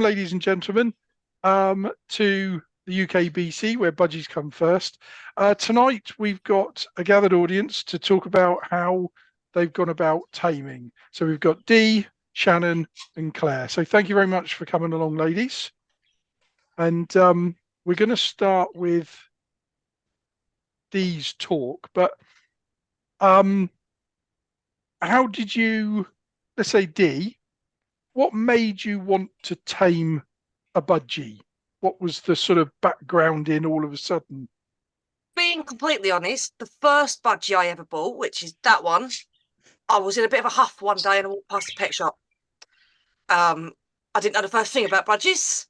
ladies and gentlemen, to the UKBC, where budgies come first. Tonight, we've got a gathered audience to talk about how they've gone about taming. So we've got Dee, Shannon, and Claire. So thank you very much for coming along, ladies. And we're going to start with Dee's talk. But how did you, let's say, Dee, what made you want to tame a budgie? What was the sort of background in all of a sudden? Being completely honest, the first budgie I ever bought, which is that one, I was in a bit of a huff one day and I walked past the pet shop. I didn't know the first thing about budgies,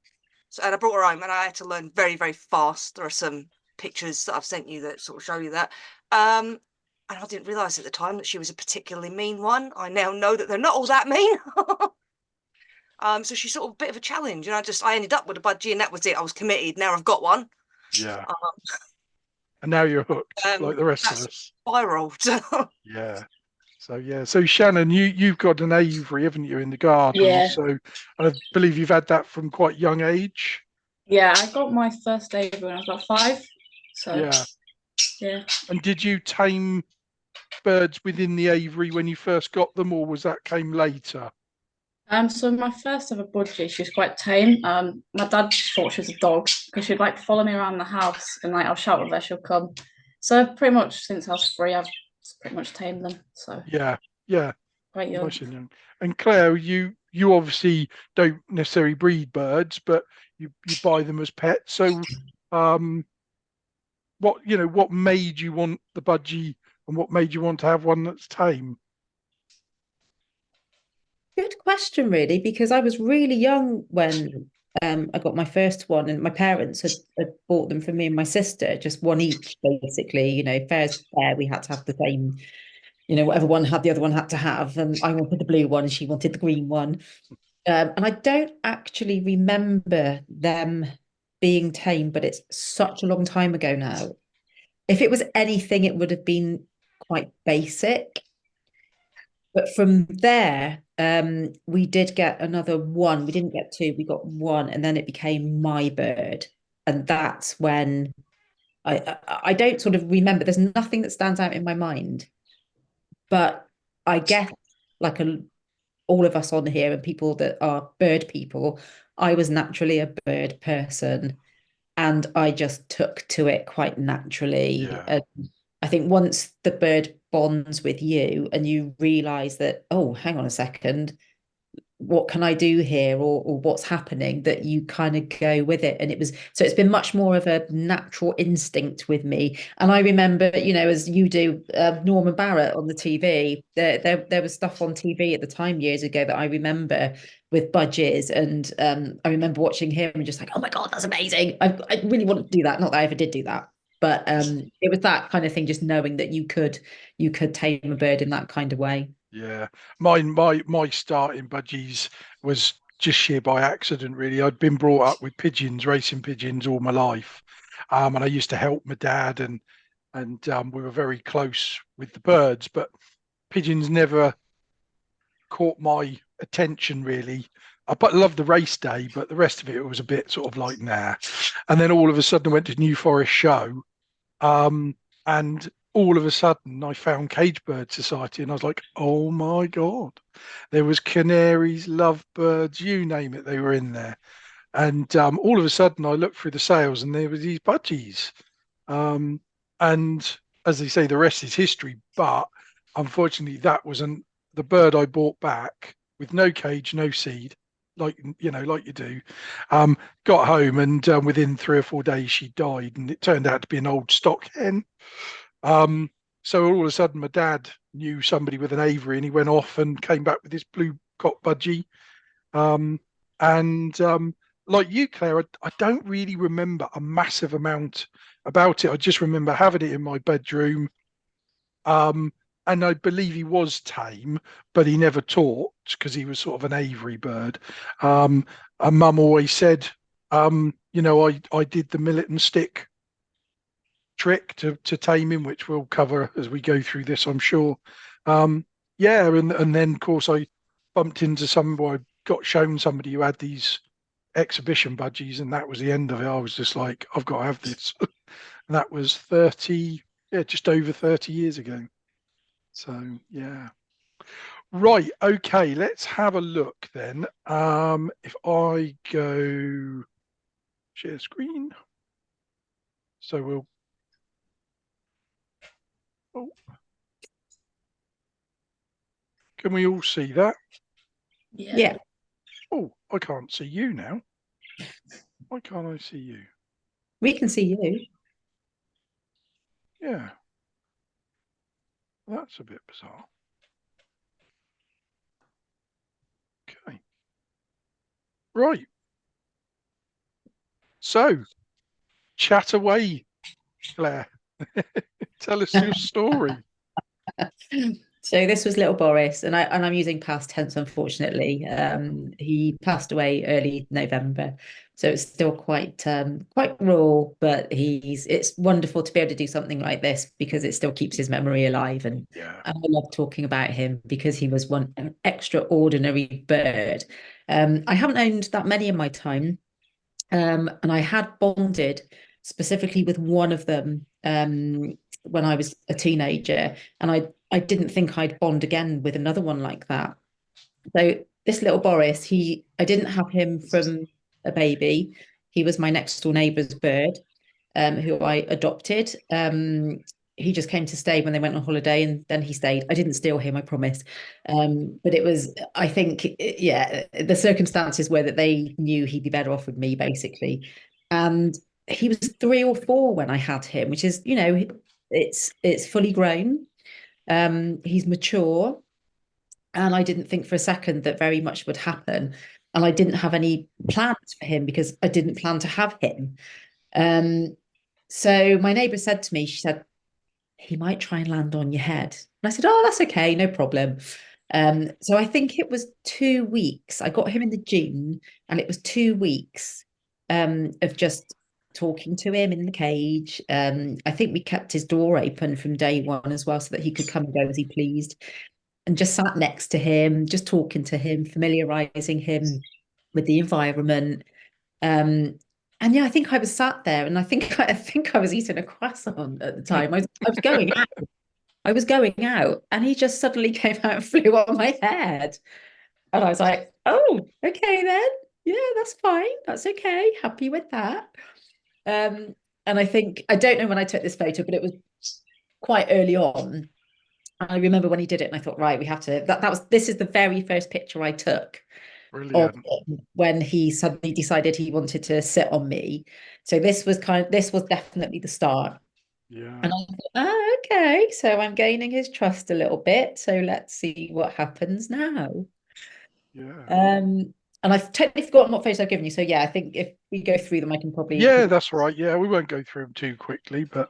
and I brought her home and I had to learn very, very fast. There are some pictures that I've sent you that sort of show you that. And I didn't realise at the time that she was a particularly mean one. I now know that they're not all that mean. So she's sort of a bit of a challenge, and I ended up with a budgie, and that was it. I was committed. Now I've got one. Yeah. And now you're hooked, like the rest of us. Spiraled. Yeah. So Shannon, you've got an aviary, haven't you, in the garden? Yeah. So I believe you've had that from quite young age. Yeah, I got my first aviary when I was about 5. So yeah. And did you tame birds within the aviary when you first got them, or was that came later? So my first ever budgie, she was quite tame. My dad thought she was a dog because she'd like follow me around the house, and like I'll shout at her, she'll come. So pretty much since I was 3, I've pretty much tamed them. So yeah, quite young. Nice and young. And Claire, you obviously don't necessarily breed birds, but you buy them as pets. So what made you want the budgie, and what made you want to have one that's tame? Good question, really, because I was really young when I got my first one, and my parents had bought them for me and my sister, just one each, basically. Fair's fair. We had to have the same, whatever one had, the other one had to have. And I wanted the blue one, and she wanted the green one. And I don't actually remember them being tame, but it's such a long time ago now. If it was anything, it would have been quite basic. But from there, we did get another one. We didn't get 2, we got 1, and then it became my bird. And that's when I don't sort of remember. There's nothing that stands out in my mind. But I guess, like all of us on here and people that are bird people, I was naturally a bird person, and I just took to it quite naturally. Yeah. And I think once the bird bonds with you and you realize that, oh, hang on a second, what can I do here, or what's happening, that you kind of go with it. And it's been much more of a natural instinct with me. And I remember, as you do, Norman Barrett on the TV, there was stuff on TV at the time years ago that I remember with budgies, and I remember watching him and just like, oh my God, that's amazing. I really want to do that. Not that I ever did do that. But it was that kind of thing, just knowing that you could tame a bird in that kind of way. Yeah, my start in budgies was just sheer by accident, really. I'd been brought up with pigeons, racing pigeons, all my life, and I used to help my dad, and we were very close with the birds, but pigeons never caught my attention, really. I loved the race day, but the rest of it was a bit sort of like, nah. And then all of a sudden I went to New Forest Show, and all of a sudden I found Cage Bird Society, and I was like, oh my God, there was canaries, lovebirds, you name it, they were in there. And all of a sudden I looked through the sales, and there was these budgies. And as they say, the rest is history. But unfortunately, that wasn't the bird I bought back, with no cage, no seed, like you do. Got home, and within 3 or 4 days she died, and it turned out to be an old stock hen. So all of a sudden my dad knew somebody with an aviary, and he went off and came back with this blue cock budgie. Like you, Claire, I don't really remember a massive amount about it. I just remember having it in my bedroom. And I believe he was tame, but he never talked because he was sort of an aviary bird. And Mum always said, I did the millet and stick trick to tame him, which we'll cover as we go through this, I'm sure. And then of course I bumped into I got shown somebody who had these exhibition budgies, and that was the end of it. I was just like, I've got to have this. And that was 30, just over 30 years ago. So yeah. Right, okay, let's have a look then. If I go share screen. So we'll can we all see that? Yeah. Oh, I can't see you now. Why can't I see you? We can see you. Yeah. That's a bit bizarre. Okay. Right. So, chat away, Claire. Tell us your story. So this was little Boris, and I'm using past tense, unfortunately. He passed away early November, so it's still quite raw, but it's wonderful to be able to do something like this because it still keeps his memory alive, and I love talking about him because he was an extraordinary bird. I haven't owned that many in my time, and I had bonded specifically with one of them when I was a teenager, and I didn't think I'd bond again with another one like that. So this little Boris, I didn't have him from a baby. He was my next door neighbour's bird, who I adopted. He just came to stay when they went on holiday, and then he stayed. I didn't steal him, I promise. But it was, I think, the circumstances were that they knew he'd be better off with me, basically. And he was 3 or 4 when I had him, which is, it's fully grown. He's mature, and I didn't think for a second that very much would happen. And I didn't have any plans for him because I didn't plan to have him. So my neighbour said to me, she said, he might try and land on your head. And I said, oh, that's okay, no problem. So I think it was 2 weeks. I got him in the June, and it was 2 weeks of just talking to him in the cage. I think we kept his door open from day one as well, so that he could come and go as he pleased, and just sat next to him, just talking to him, familiarizing him with the environment. And yeah, I think I was sat there, and I think I was eating a croissant at the time. I was going out. I was going out, and he just suddenly came out and flew on my head. And I was like, oh, okay then. Yeah, that's fine. That's okay. Happy with that. And I think, I don't know when I took this photo, but it was quite early on. I remember when he did it, and I thought, right, we have to, this is the very first picture I took. Of him when he suddenly decided he wanted to sit on me. So this was definitely the start. Yeah. And I thought, oh, okay, so I'm gaining his trust a little bit. So let's see what happens now. Yeah. And I've totally forgotten what photos I've given you. So yeah, I think if we go through them, I can probably. Yeah, that's right. Yeah, we won't go through them too quickly, but.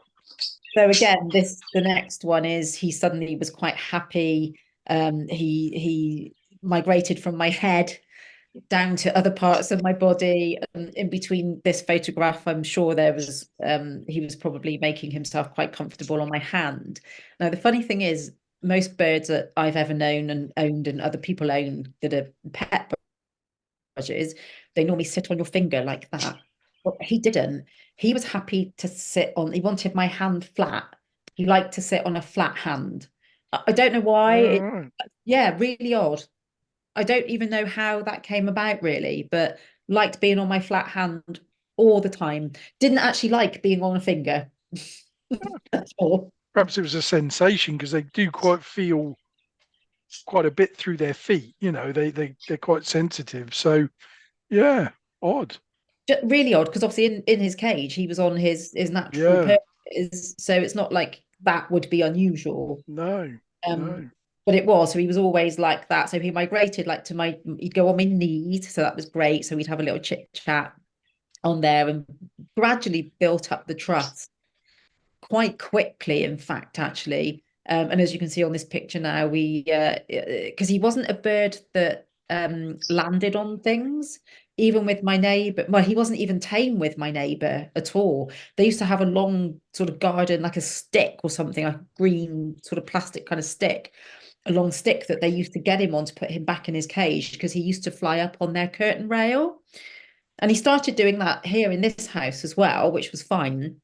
So again, the next one is he suddenly was quite happy. He migrated from my head down to other parts of my body. In between this photograph, I'm sure there was he was probably making himself quite comfortable on my hand. Now the funny thing is, most birds that I've ever known and owned and other people own that are pet budgies, they normally sit on your finger like that. But he didn't. He was happy to sit on, he wanted my hand flat. He liked to sit on a flat hand. I don't know why. Yeah, really odd. I don't even know how that came about, really, but liked being on my flat hand all the time. Didn't actually like being on a finger. That's all. Perhaps it was a sensation because they do feel quite a bit through their feet. They're quite sensitive. So, yeah, odd. Just really odd, because obviously in his cage he was on his natural purpose, so it's not like that would be unusual. No. But it was, so he was always like that. So he migrated like he'd go on my knees, so that was great. So we'd have a little chit chat on there, and gradually built up the trust quite quickly, in fact, actually. And as you can see on this picture now, because he wasn't a bird that landed on things, even with my neighbour. Well, he wasn't even tame with my neighbour at all. They used to have a long sort of garden, like a stick or something, a green sort of plastic kind of stick, a long stick that they used to get him on to put him back in his cage, because he used to fly up on their curtain rail. And he started doing that here in this house as well, which was fine.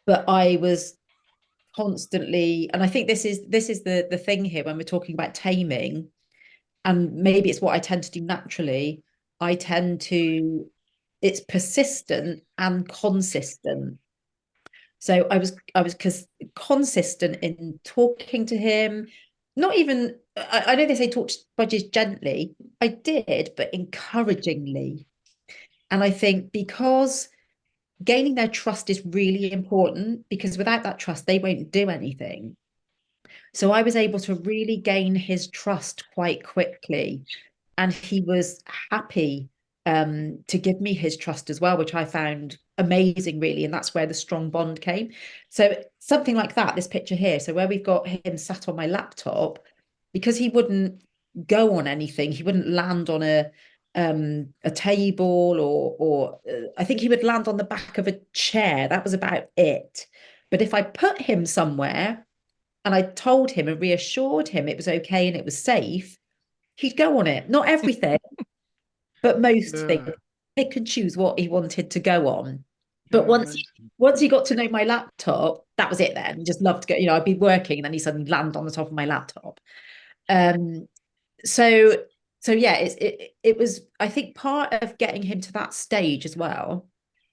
But I was constantly, and I think this is the thing here when we're talking about taming, and maybe it's what I tend to do naturally. It's persistent and consistent. So I was consistent in talking to him. Not even, I know they say talk to Budgies gently. I did, but encouragingly. And I think because gaining their trust is really important, because without that trust, they won't do anything. So I was able to really gain his trust quite quickly. And he was happy to give me his trust as well, which I found amazing, really. And that's where the strong bond came. So something like that, this picture here. So where we've got him sat on my laptop, because he wouldn't go on anything, he wouldn't land on a table, or I think he would land on the back of a chair. That was about it. But if I put him somewhere and I told him and reassured him it was okay and it was safe, he'd go on it. Not everything, but most things. He could choose what he wanted to go on. But once he got to know my laptop, that was it then. He just loved to go, I'd be working and then he suddenly land on the top of my laptop. So yeah, it was, I think, part of getting him to that stage as well.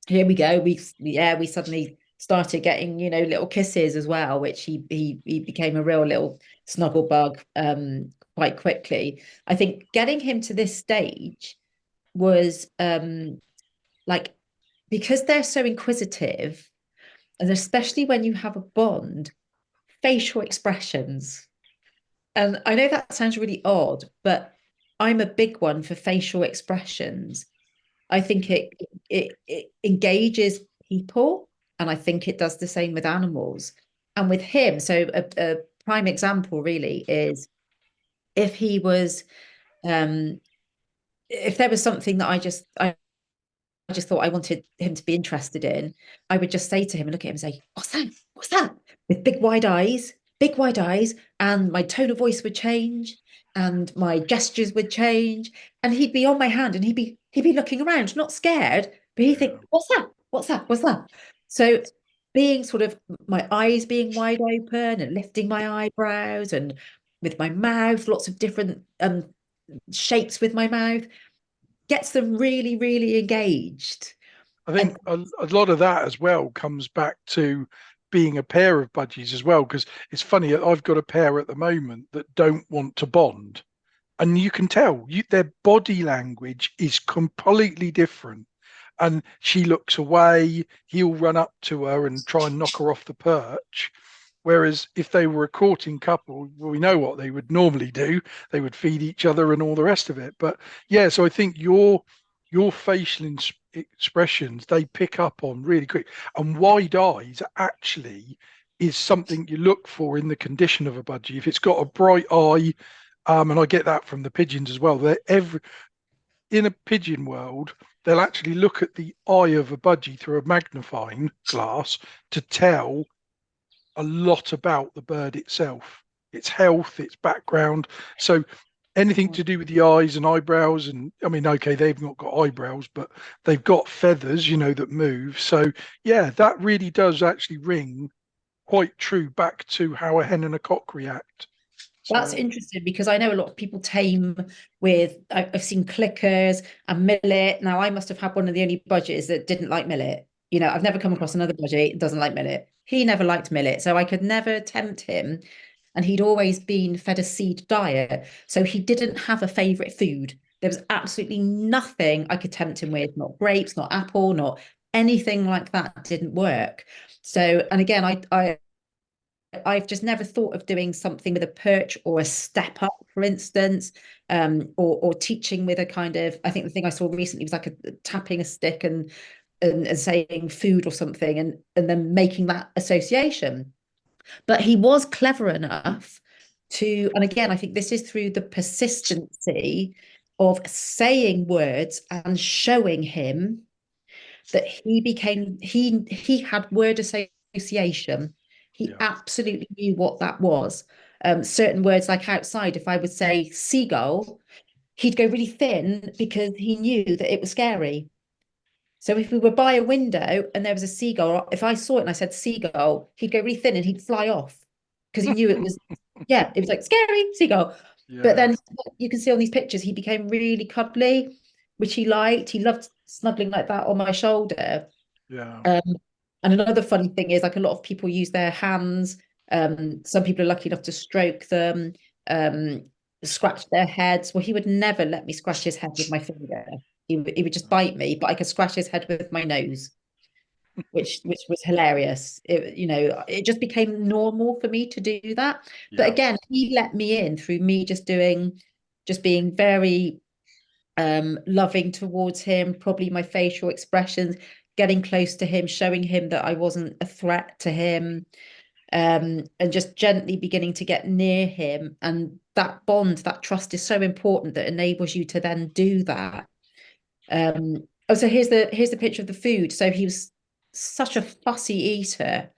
Here we go. We suddenly started getting, little kisses as well, which he became a real little snuggle bug quite quickly. I think getting him to this stage was like, because they're so inquisitive, and especially when you have a bond, facial expressions. And I know that sounds really odd, but I'm a big one for facial expressions. I think it engages people, and I think it does the same with animals. And with him, so a prime example really is if he was, if there was something that I just thought I wanted him to be interested in, I would just say to him and look at him and say, "What's that? What's that?" With big wide eyes, and my tone of voice would change and my gestures would change, and he'd be on my hand and he'd be looking around, not scared, but he'd think, "What's that? What's that? What's that?" So being sort of, my eyes being wide open and lifting my eyebrows, and with my mouth, lots of different shapes with my mouth, gets them really, really engaged. I think a lot of that as well comes back to being a pair of budgies as well, because it's funny, I've got a pair at the moment that don't want to bond, and you can tell their body language is completely different. And she looks away, he'll run up to her and try and knock her off the perch. Whereas if they were a courting couple, well, we know what they would normally do. They would feed each other and all the rest of it. But yeah, so I think your facial expressions, they pick up on really quick. And wide eyes actually is something you look for in the condition of a budgie. If it's got a bright eye, and I get that from the pigeons as well, in a pigeon world, they'll actually look at the eye of a budgie through a magnifying glass to tell a lot about the bird itself, its health, its background. So anything to do with the eyes and eyebrows, and I mean, okay, they've not got eyebrows, but they've got feathers, that move. So yeah, that really does actually ring quite true back to how a hen and a cock react. That's interesting, because I know a lot of people tame with, I've seen clickers and millet. Now, I must have had one of the only budgies that didn't like millet. I've never come across another budgie that doesn't like millet. He never liked millet, so I could never tempt him. And he'd always been fed a seed diet, so he didn't have a favorite food. There was absolutely nothing I could tempt him with, not grapes, not apple, not anything like that. Didn't work. So, and again, I've just never thought of doing something with a perch or a step up, for instance, or teaching with a kind of, I think the thing I saw recently was like tapping a stick and saying food or something, and then making that association. But he was clever enough to, and again, I think this is through the persistency of saying words and showing him that he had word association. He absolutely knew what that was. Certain words, like outside, if I would say seagull, he'd go really thin because he knew that it was scary. So if we were by a window and there was a seagull, if I saw it and I said seagull, he'd go really thin and he'd fly off because he knew it was, yeah, it was like scary seagull. But then you can see on these pictures, he became really cuddly, which he liked. He loved snuggling like that on my shoulder. Yeah. And another funny thing is, like, a lot of people use their hands. Some people are lucky enough to stroke them, scratch their heads. Well, he would never let me scratch his head with my finger. He would just bite me, but I could scratch his head with my nose, which was hilarious. It just became normal for me to do that. But again, he let me in through me just being very loving towards him, probably my facial expressions, getting close to him, showing him that I wasn't a threat to him, and just gently beginning to get near him. And that bond, that trust is so important, that enables you to then do that. So here's the picture of the food. So he was such a fussy eater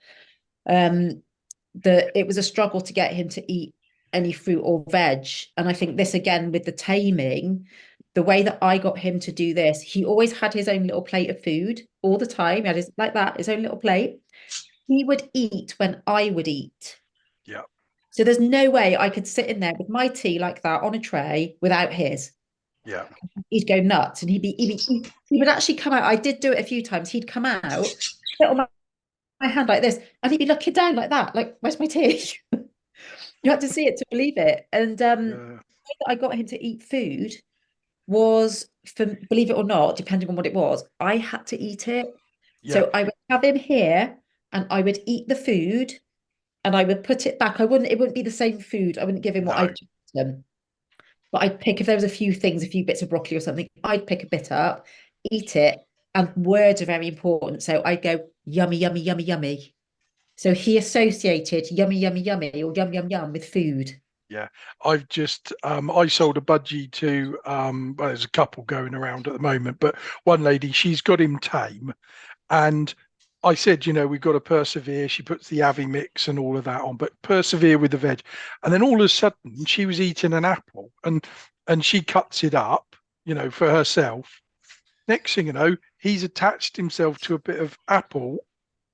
that it was a struggle to get him to eat any fruit or veg. And I think this, again, with the taming, the way that I got him to do this, he always had his own little plate of food all the time. He had his own little plate. He would eat when I would eat. Yeah. So there's no way I could sit in there with my tea like that on a tray without his. Yeah. He'd go nuts, and he would actually come out. I did do it a few times. He'd come out, sit on my hand like this, and he'd be looking down like that, like, where's my tea? You had to see it to believe it. And the way that I got him to eat food was, believe it or not, depending on what it was, I had to eat it. So I would have him here, and I would eat the food, and I would put it back. It wouldn't be the same food. I wouldn't give him what I'd given him. But I'd pick, if there was a few bits of broccoli or something, I'd pick a bit up, eat it, and words are very important. So I'd go, yummy, yummy, yummy, yummy. So he associated yummy, yummy, yummy, or yum, yum, yum with food. Yeah, I've just I sold a budgie to well, there's a couple going around at the moment, but one lady, she's got him tame, and I said, we've got to persevere. She puts the Avi mix and all of that on, but persevere with the veg. And then all of a sudden, she was eating an apple, and she cuts it up, for herself. Next thing you know, he's attached himself to a bit of apple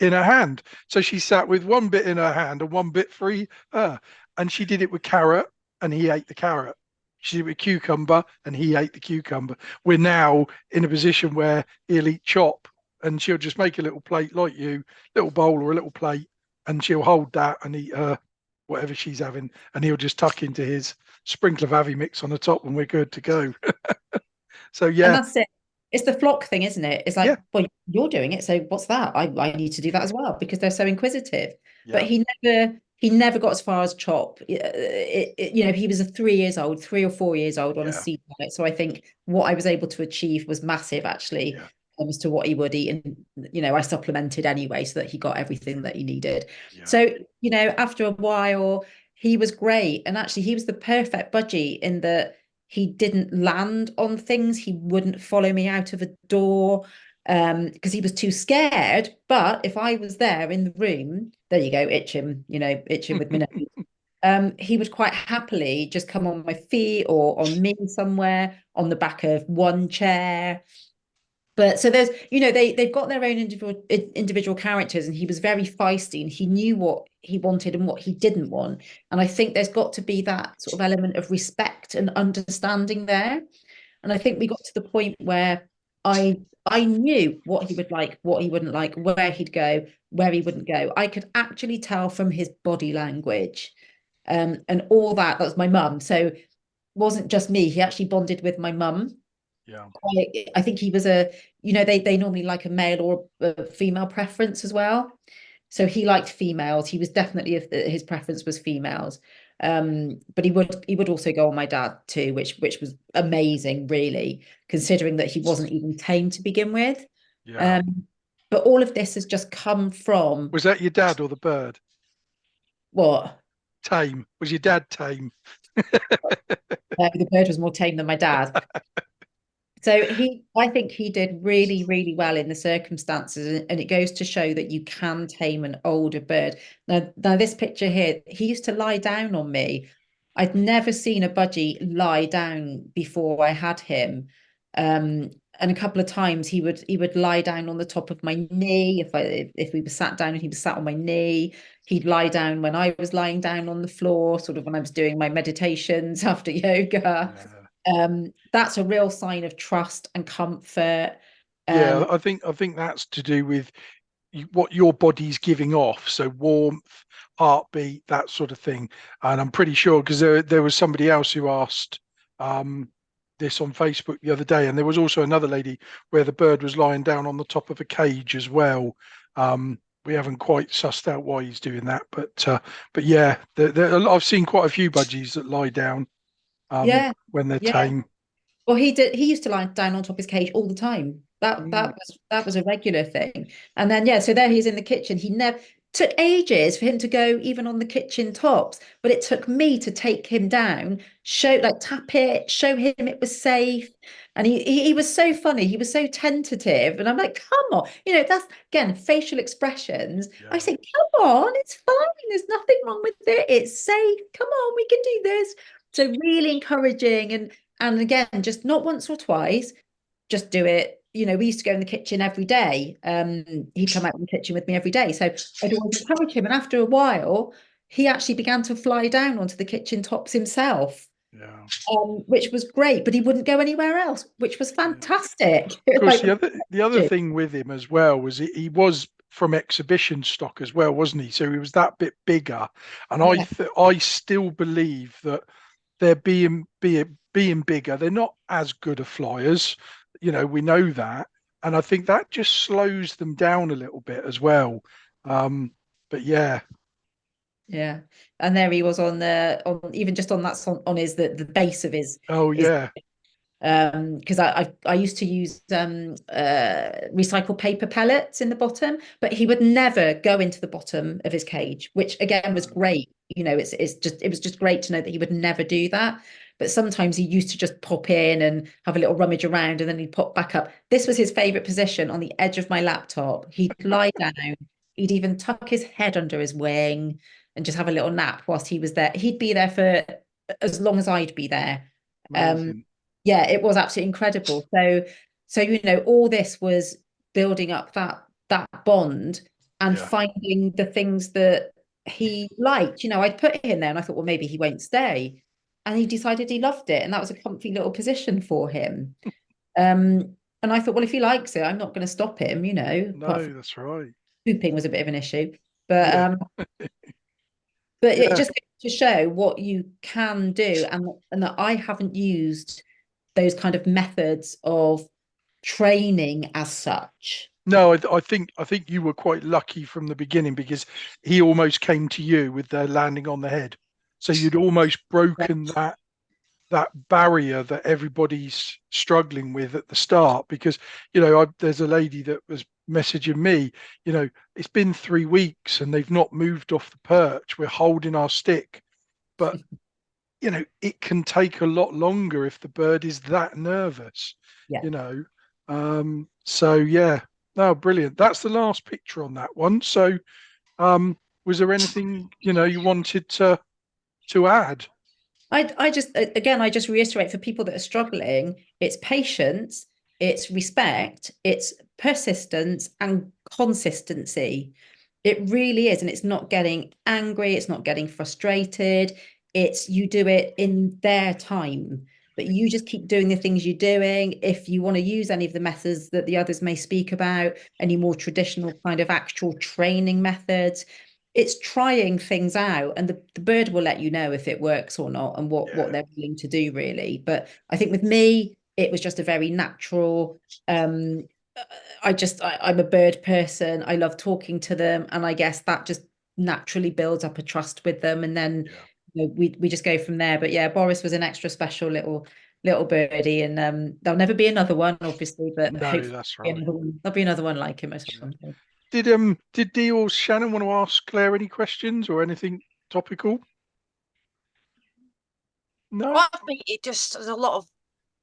in her hand. So she sat with one bit in her hand and one bit for her. And she did it with carrot, and he ate the carrot. She did it with cucumber, and he ate the cucumber. We're now in a position where he'll eat chop, and she'll just make a little plate like you, little bowl or a little plate, and she'll hold that and eat whatever she's having, and he'll just tuck into his sprinkle of Avi mix on the top, and we're good to go. So yeah, and that's it. It's the flock thing, isn't it? It's like, well, you're doing it, so what's that? I need to do that as well, because they're so inquisitive. But he never got as far as chop. He was 3 or 4 years old on a seed diet. So I think what I was able to achieve was massive, actually. As to what he would eat, and I supplemented anyway so that he got everything that he needed. So after a while, he was great, and actually he was the perfect budgie in that he didn't land on things. He wouldn't follow me out of a door because he was too scared. But if I was there in the room, there you go, itching with my nose. He would quite happily just come on my feet or on me somewhere, on the back of one chair. But so there's, they've got their own individual characters, and he was very feisty, and he knew what he wanted and what he didn't want. And I think there's got to be that sort of element of respect and understanding there. And I think we got to the point where I knew what he would like, what he wouldn't like, where he'd go, where he wouldn't go. I could actually tell from his body language, and all that. That was my mum. So it wasn't just me. He actually bonded with my mum. Yeah, I think he was they normally like a male or a female preference as well. So he liked females. He was definitely, his preference was females. But he would also go on my dad too, which was amazing, really, considering that he wasn't even tame to begin with. Yeah. But all of this has just come from. Was that your dad or the bird? What? Tame. Was your dad tame? The bird was more tame than my dad. So I think he did really, really well in the circumstances, and it goes to show that you can tame an older bird. Now this picture here, he used to lie down on me. I'd never seen a budgie lie down before I had him. And and a couple of times he would lie down on the top of my knee if we were sat down and he was sat on my knee. He'd lie down when I was lying down on the floor, sort of when I was doing my meditations after yoga. That's a real sign of trust and comfort. Yeah, I think that's to do with what your body's giving off, so warmth, heartbeat, that sort of thing. And I'm pretty sure, because there was somebody else who asked this on Facebook the other day, and there was also another lady where the bird was lying down on the top of a cage as well. We haven't quite sussed out why he's doing that, but yeah, I've seen quite a few budgies that lie down when they're tame. Well, he used to lie down on top of his cage all the time. That was a regular thing. And then so there he is in the kitchen. He never took ages for him to go even on the kitchen tops, but it took me to take him down, tap it, show him it was safe. And he was so funny. He was so tentative, and I'm like, come on, that's again facial expressions. I say, come on, it's fine. There's nothing wrong with it. It's safe. Come on, we can do this. So really encouraging, and again, just not once or twice, just do it. We used to go in the kitchen every day. He'd come out in the kitchen with me every day. So I'd always encourage him. And after a while, he actually began to fly down onto the kitchen tops himself, which was great. But he wouldn't go anywhere else, which was fantastic. Of course, the other thing with him as well was he was from exhibition stock as well, wasn't he? So he was that bit bigger. And I still believe that they're being bigger, they're not as good a flyers. We know that, and I think that just slows them down a little bit as well. But yeah. And there he was on even just on that on his the base of his. Because I used to use recycled paper pellets in the bottom, but he would never go into the bottom of his cage, which again was great. It was just great to know that he would never do that. But sometimes he used to just pop in and have a little rummage around, and then he'd pop back up. This was his favorite position, on the edge of my laptop. He'd lie down. He'd even tuck his head under his wing and just have a little nap whilst he was there. He'd be there for as long as I'd be there. It was absolutely incredible. So all this was building up that bond and finding the things that he liked. I'd put him there and I thought, well, maybe he won't stay. And he decided he loved it, and that was a comfy little position for him. And I thought, well, if he likes it, I'm not going to stop him, No, that's right. Pooping was a bit of an issue, but it just goes to show what you can do, and that I haven't used those kind of methods of training as such. No, I think you were quite lucky from the beginning, because he almost came to you with the landing on the head. So you'd almost broken that barrier that everybody's struggling with at the start, because there's a lady that was messaging me, it's been 3 weeks and they've not moved off the perch. We're holding our stick, but it can take a lot longer if the bird is that nervous. So no, brilliant. That's the last picture on that one. So was there anything you wanted to add? I just reiterate, for people that are struggling, it's patience, it's respect, it's persistence and consistency. It really is. And it's not getting angry, it's not getting frustrated. It's you do it in their time, but you just keep doing the things you're doing. If you want to use any of the methods that the others may speak about, any more traditional kind of actual training methods, it's trying things out, and the bird will let you know if it works or not, and what they're willing to do, really. But I think with me, it was just a very natural. I'm a bird person. I love talking to them, and I guess that just naturally builds up a trust with them, and then we just go from there. But Boris was an extra special little birdie, and there'll never be another one, obviously, but no, that's right. There'll be another one like him. Did Dee or Shannon want to ask Claire any questions or anything topical? No, I think it just, there's a lot of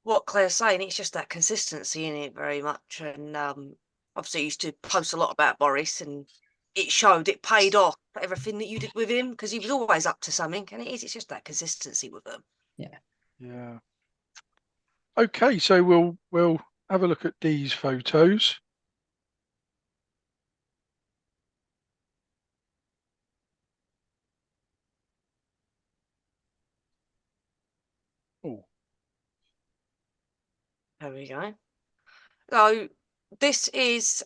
what Claire's saying. It's just that consistency in it very much, and obviously I used to post a lot about Boris, and it paid off for everything that you did with him, because he was always up to something, and it's just that consistency with them. Yeah. Okay, so we'll have a look at these photos. Oh, There we go. So this is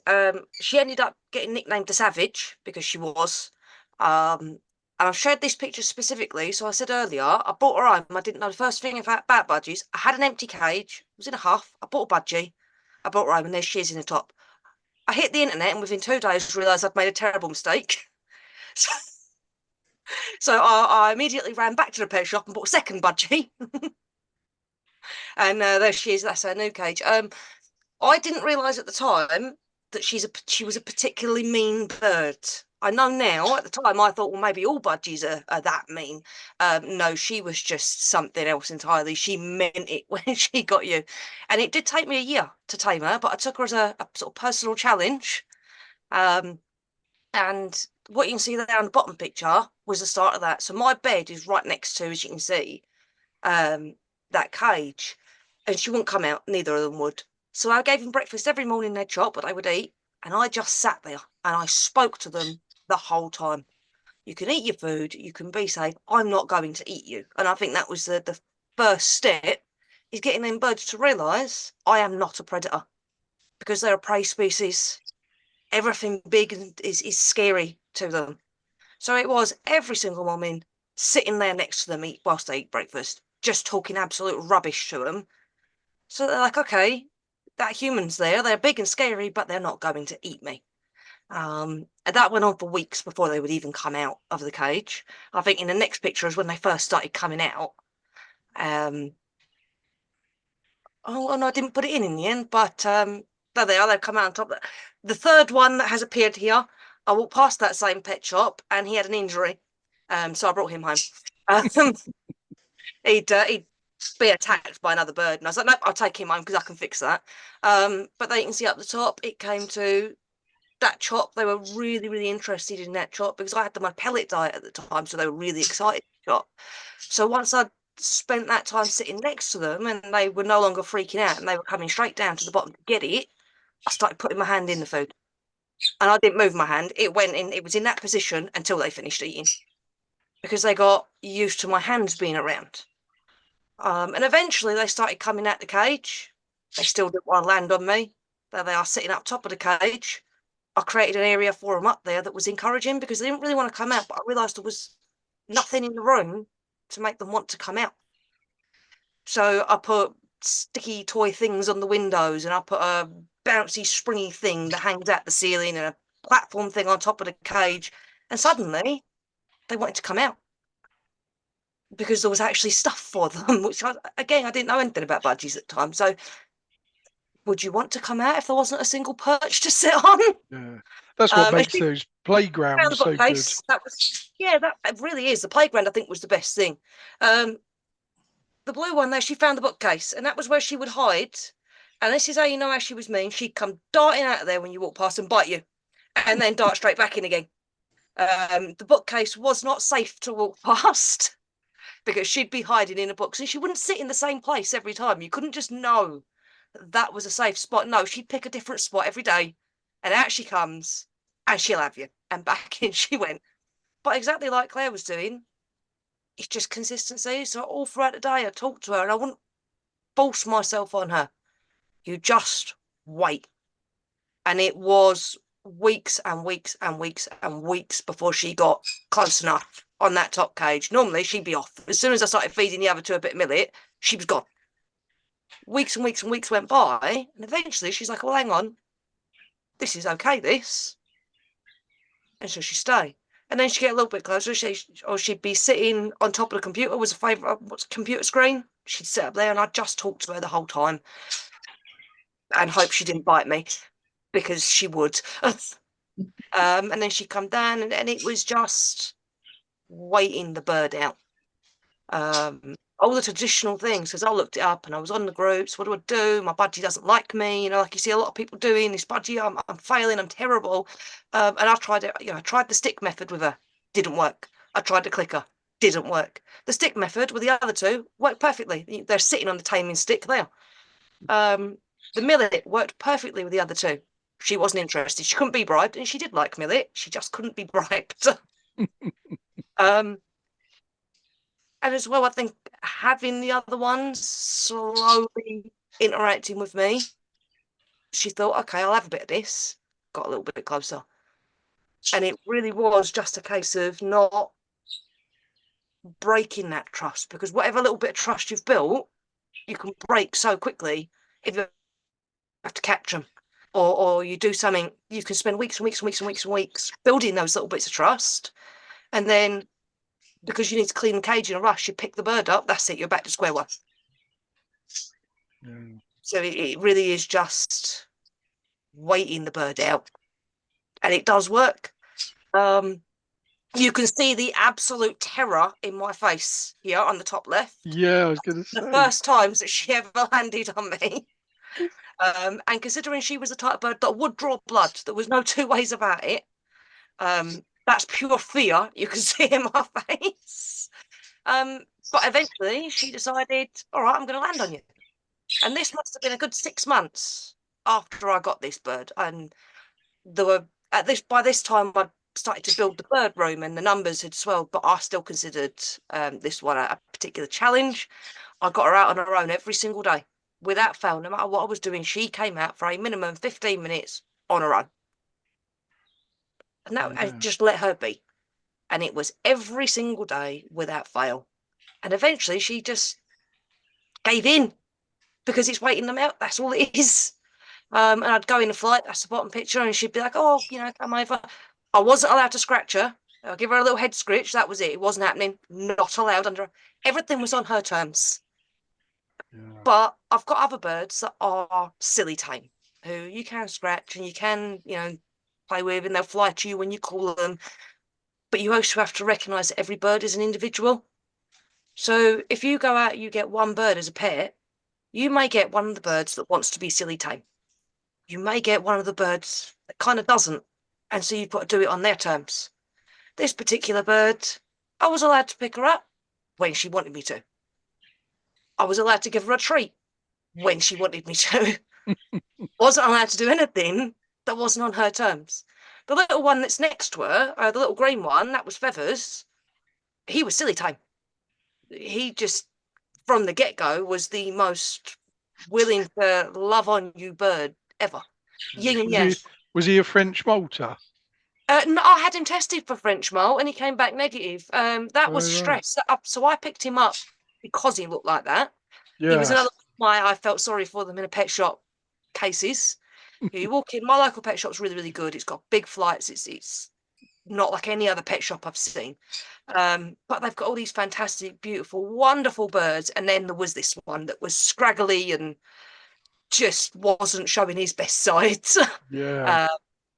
she ended up getting nicknamed the Savage because she was. And I've shared this picture specifically. So I said earlier, I bought her home. I didn't know the first thing about budgies. I had an empty cage. It was in a huff. I bought a budgie. I bought her home, and there she is in the top. I hit the internet, and within 2 days realised I'd made a terrible mistake. So I immediately ran back to the pet shop and bought a second budgie. And there she is. That's her new cage. I didn't realise at the time that she was a particularly mean bird. I know now. At the time, I thought, well, maybe all budgies are that mean. No, she was just something else entirely. She meant it when she got you. And it did take me a year to tame her, but I took her as a sort of personal challenge. And what you can see there on the bottom picture was the start of that. So my bed is right next to, as you can see, that cage. And she wouldn't come out. Neither of them would. So I gave them breakfast every morning. They'd chop, but they would eat. And I just sat there and I spoke to them the whole time. You can eat your food. You can be safe. I'm not going to eat you. And I think that was the first step, is getting them birds to realise I am not a predator, because they're a prey species. Everything big is scary to them. So it was every single morning sitting there next to them whilst they eat breakfast, just talking absolute rubbish to them. So they're like, okay, that human's there. They're big and scary, but they're not going to eat me. And that went on for weeks before they would even come out of the cage. I think in the next picture is when they first started coming out. Oh, no, I didn't put it in the end, but there they are. They've come out on top. The third one that has appeared here, I walked past that same pet shop and he had an injury. So I brought him home. He'd be attacked by another bird, and I was like, nope, I'll take him home because I can fix that. But they can see up the top, it came to that chop. They were really, really interested in that chop because I had them on pellet diet at the time, so they were really excited to chop. So once I'd spent that time sitting next to them and they were no longer freaking out and they were coming straight down to the bottom to get it, I started putting my hand in the food. And I didn't move my hand. It went in, it was in that position until they finished eating, because they got used to my hands being around. And eventually they started coming out the cage. They still didn't want to land on me. There they are sitting up top of the cage. I created an area for them up there that was encouraging, because they didn't really want to come out, but I realised there was nothing in the room to make them want to come out. So I put sticky toy things on the windows, and I put a bouncy springy thing that hangs out the ceiling and a platform thing on top of the cage. And suddenly they wanted to come out, because there was actually stuff for them, which I didn't know anything about budgies at the time. So would you want to come out if there wasn't a single perch to sit on? yeah. That's what makes those playgrounds so good. That was, yeah, that it really is. The playground, I think, was the best thing. The blue one there, she found the bookcase, and that was where she would hide. And this is how you know how she was mean. She'd come darting out of there when you walk past and bite you, and then dart straight back in again. The bookcase was not safe to walk past, because she'd be hiding in a box, and she wouldn't sit in the same place every time. You couldn't just know that was a safe spot. No, she'd pick a different spot every day, and out she comes, and she'll have you, and back in she went. But exactly like Claire was doing, it's just consistency. So all throughout the day I talked to her, and I wouldn't force myself on her. You just wait. And it was weeks and weeks and weeks and weeks before she got close enough on that top cage. Normally she'd be off. As soon as I started feeding the other two a bit of millet, she was gone. Weeks and weeks and weeks went by, and eventually she's like, well, hang on, this is okay, this. And so she'd stay. And then she'd get a little bit closer, or she'd be sitting on top of the computer, was a favourite computer screen. She'd sit up there, and I'd just talk to her the whole time and hope she didn't bite me, because she would. And then she'd come down, and it was just waiting the bird out. All the traditional things, because I looked it up and I was on the groups. What do I do? My budgie doesn't like me, like you see a lot of people doing this budgie. I'm failing, I'm terrible. And I've tried it, I tried the stick method with her, didn't work. I tried the clicker, didn't work. The stick method with the other two worked perfectly. They're sitting on the taming stick there. The millet worked perfectly with the other two. She wasn't interested. She couldn't be bribed, and she did like millet. She just couldn't be bribed. And as well, I think having the other ones slowly interacting with me, she thought, okay, I'll have a bit of this. Got a little bit closer. And it really was just a case of not breaking that trust, because whatever little bit of trust you've built, you can break so quickly if you have to capture them. Or you do something, you can spend weeks and weeks and weeks and weeks and weeks building those little bits of trust. And then because you need to clean the cage in a rush, you pick the bird up, that's it, you're back to square one. So it really is just waiting the bird out. And it does work. You can see the absolute terror in my face here on the top left. Yeah, I was going to say. The first times that she ever landed on me. And considering she was the type of bird that would draw blood, there was no two ways about it. That's pure fear you can see in my face. But eventually she decided, all right, I'm going to land on you. And this must have been a good 6 months after I got this bird. And there were by this time I'd started to build the bird room and the numbers had swelled, but I still considered this one a particular challenge. I got her out on her own every single day without fail. No matter what I was doing, she came out for a minimum 15 minutes on her own. And that I just let her be. And it was every single day without fail. And eventually she just gave in because it's waiting them out. That's all it is. And I'd go in the flight, that's the bottom picture, and she'd be like, oh, come over. I wasn't allowed to scratch her. I'll give her a little head scritch. That was it. It wasn't happening. Not allowed under. Everything was on her terms. Yeah. But I've got other birds that are silly tame, who you can scratch and you can, play with, and they'll fly to you when you call them. But you also have to recognise that every bird is an individual. So if you go out, you get one bird as a pet, you may get one of the birds that wants to be silly tame. You may get one of the birds that kind of doesn't. And so you've got to do it on their terms. This particular bird, I was allowed to pick her up when she wanted me to. I was allowed to give her a treat when she wanted me to. Wasn't allowed to do anything that wasn't on her terms. The little one that's next to her, the little green one, that was Feathers, he was silly tame. He just, from the get-go, was the most willing to love on you bird ever. Yin and yang. Was he a French Malta? No, I had him tested for French Mole and he came back negative. That was stress. So I picked him up because he looked like that. Yeah. He was another why I felt sorry for them in a pet shop cases. You walk in, my local pet shop's really, really good. It's got big flights. It's not like any other pet shop I've seen. But they've got all these fantastic, beautiful, wonderful birds. And then there was this one that was scraggly and just wasn't showing his best sides. Yeah.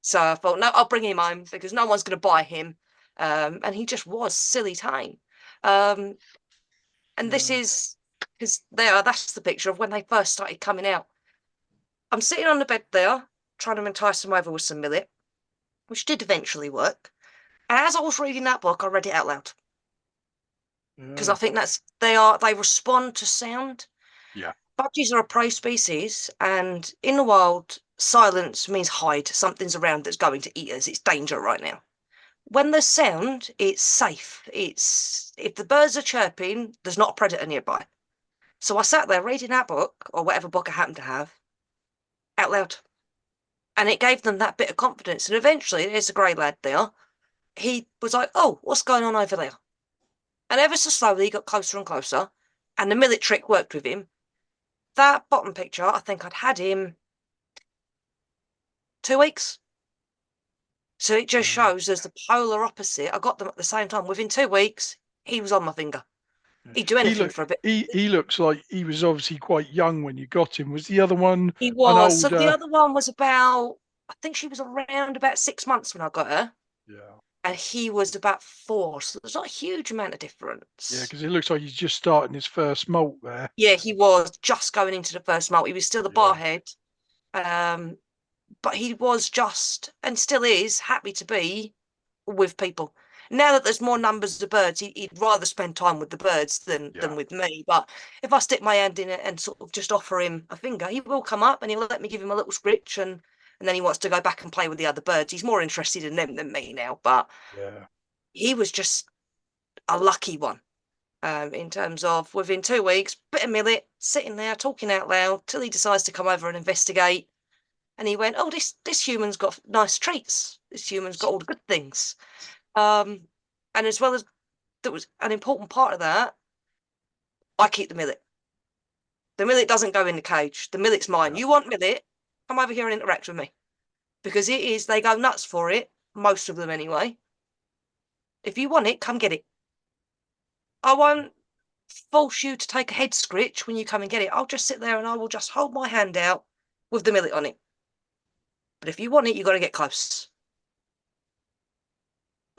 So I thought, no, I'll bring him home because no one's going to buy him. And he just was silly tame. And this is, because that's the picture of when they first started coming out. I'm sitting on the bed there, trying to entice them over with some millet, which did eventually work. And as I was reading that book, I read it out loud. Because I think they respond to sound. Yeah. Budgies are a prey species, and in the wild, silence means hide. Something's around that's going to eat us. It's danger right now. When there's sound, it's safe. If the birds are chirping, there's not a predator nearby. So I sat there reading that book, or whatever book I happened to have, out loud. And it gave them that bit of confidence. And eventually, there's a grey lad there. He was like, oh, what's going on over there? And ever so slowly, he got closer and closer. And the millet trick worked with him. That bottom picture, I think I'd had him 2 weeks. So it just shows there's the polar opposite. I got them at the same time. Within 2 weeks, he was on my finger. He'd do anything for a bit. He looks like he was obviously quite young when you got him. Was the other one? He was. So the other one was about, I think she was around about 6 months when I got her. Yeah. And he was about 4. So there's not a huge amount of difference. Yeah, because it looks like he's just starting his first molt there. Yeah, he was just going into the first molt. He was still a barhead. But he was just, and still is, happy to be with people. Now that there's more numbers of birds, he'd rather spend time with the birds than with me. But if I stick my hand in it and sort of just offer him a finger, he will come up and he'll let me give him a little scritch, and then he wants to go back and play with the other birds. He's more interested in them than me now. But he was just a lucky one. In terms of within 2 weeks, bit of millet, sitting there talking out loud till he decides to come over and investigate. And he went, oh, this human's got nice traits. This human's got all the good things. And as well as that was an important part of that, I keep the millet. The millet doesn't go in the cage. The millet's mine. You want millet? Come over here and interact with me. Because they go nuts for it, most of them anyway. If you want it, come get it. I won't force you to take a head scritch when you come and get it. I'll just sit there and I will just hold my hand out with the millet on it. But if you want it, you've got to get close.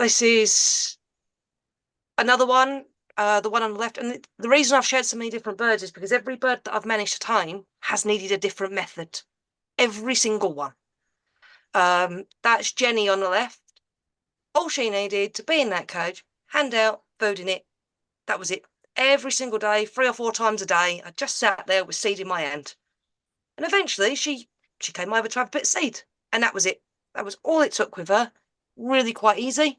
This is another one, the one on the left. And the reason I've shared so many different birds is because every bird that I've managed to tame has needed a different method. Every single one. That's Jenny on the left. All she needed to be in that cage, hand out, food in it. That was it. Every single day, 3 or 4 times a day, I just sat there with seed in my hand. And eventually she came over to have a bit of seed. And that was it. That was all it took with her. Really quite easy.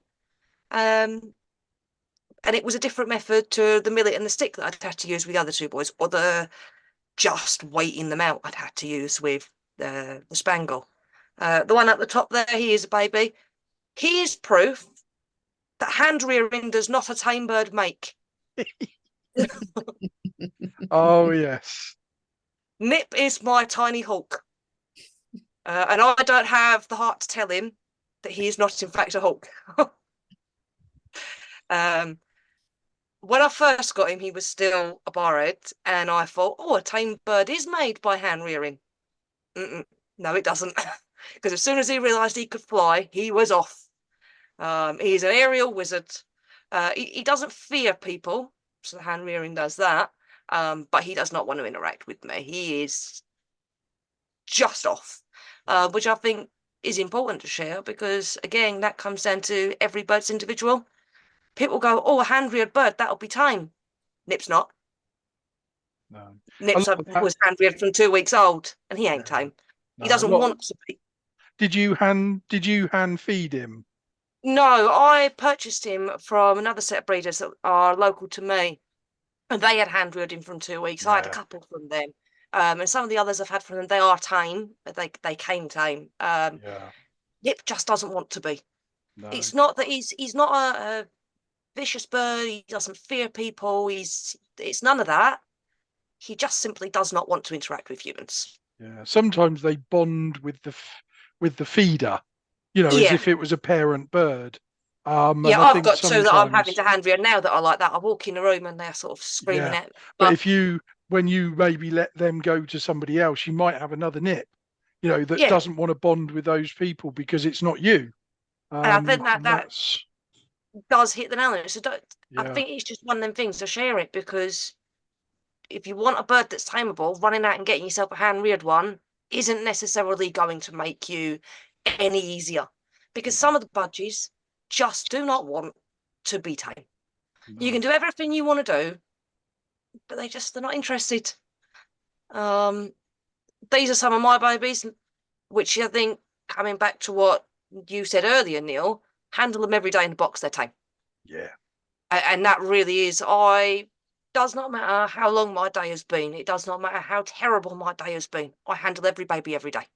And it was a different method to the millet and the stick that I'd had to use with the other 2 boys, or the just waiting them out I'd had to use with the Spangle. The one at the top there, he is a baby. He is proof that hand rearing does not a tame bird make. Oh, yes. Nip is my tiny hawk. And I don't have the heart to tell him that he is not, in fact, a hawk. When I first got him, he was still a barred, and I thought, oh, a tame bird is made by hand rearing. No, it doesn't. Because as soon as he realised he could fly, he was off. He's an aerial wizard. He doesn't fear people, so the hand rearing does that. But he does not want to interact with me. He is just off, which I think is important to share because, again, that comes down to every bird's individual. People go, oh, a hand-reared bird, that'll be tame. Nip's not. No. Nip's was hand-reared from 2 weeks old, and he ain't tame. No, he doesn't want to be. Did you hand feed him? No, I purchased him from another set of breeders that are local to me, and they had hand-reared him from 2 weeks. I had a couple from them, and some of the others I've had from them, they are tame. They came tame. Nip just doesn't want to be. No. It's not that he's not a vicious bird. He doesn't fear people. It's none of that. He just simply does not want to interact with humans. Yeah, sometimes they bond with the feeder, as if it was a parent bird. I've got 2 that I'm having to hand rear now that are like that. I walk in the room and they're sort of screaming at me. But when you maybe let them go to somebody else, you might have another nip, that doesn't want to bond with those people because it's not you. And I think that does hit the nail on it. So I think it's just one of them things to share it, because if you want a bird that's tameable, running out and getting yourself a hand-reared one isn't necessarily going to make you any easier, because some of the budgies just do not want to be tame. No. You can do everything you want to do, but they're not interested. These are some of my babies, which I think, coming back to what you said earlier, Neil, handle them every day in the box, they're tame. Yeah. And that really is, does not matter how long my day has been. It does not matter how terrible my day has been. I handle every baby every day,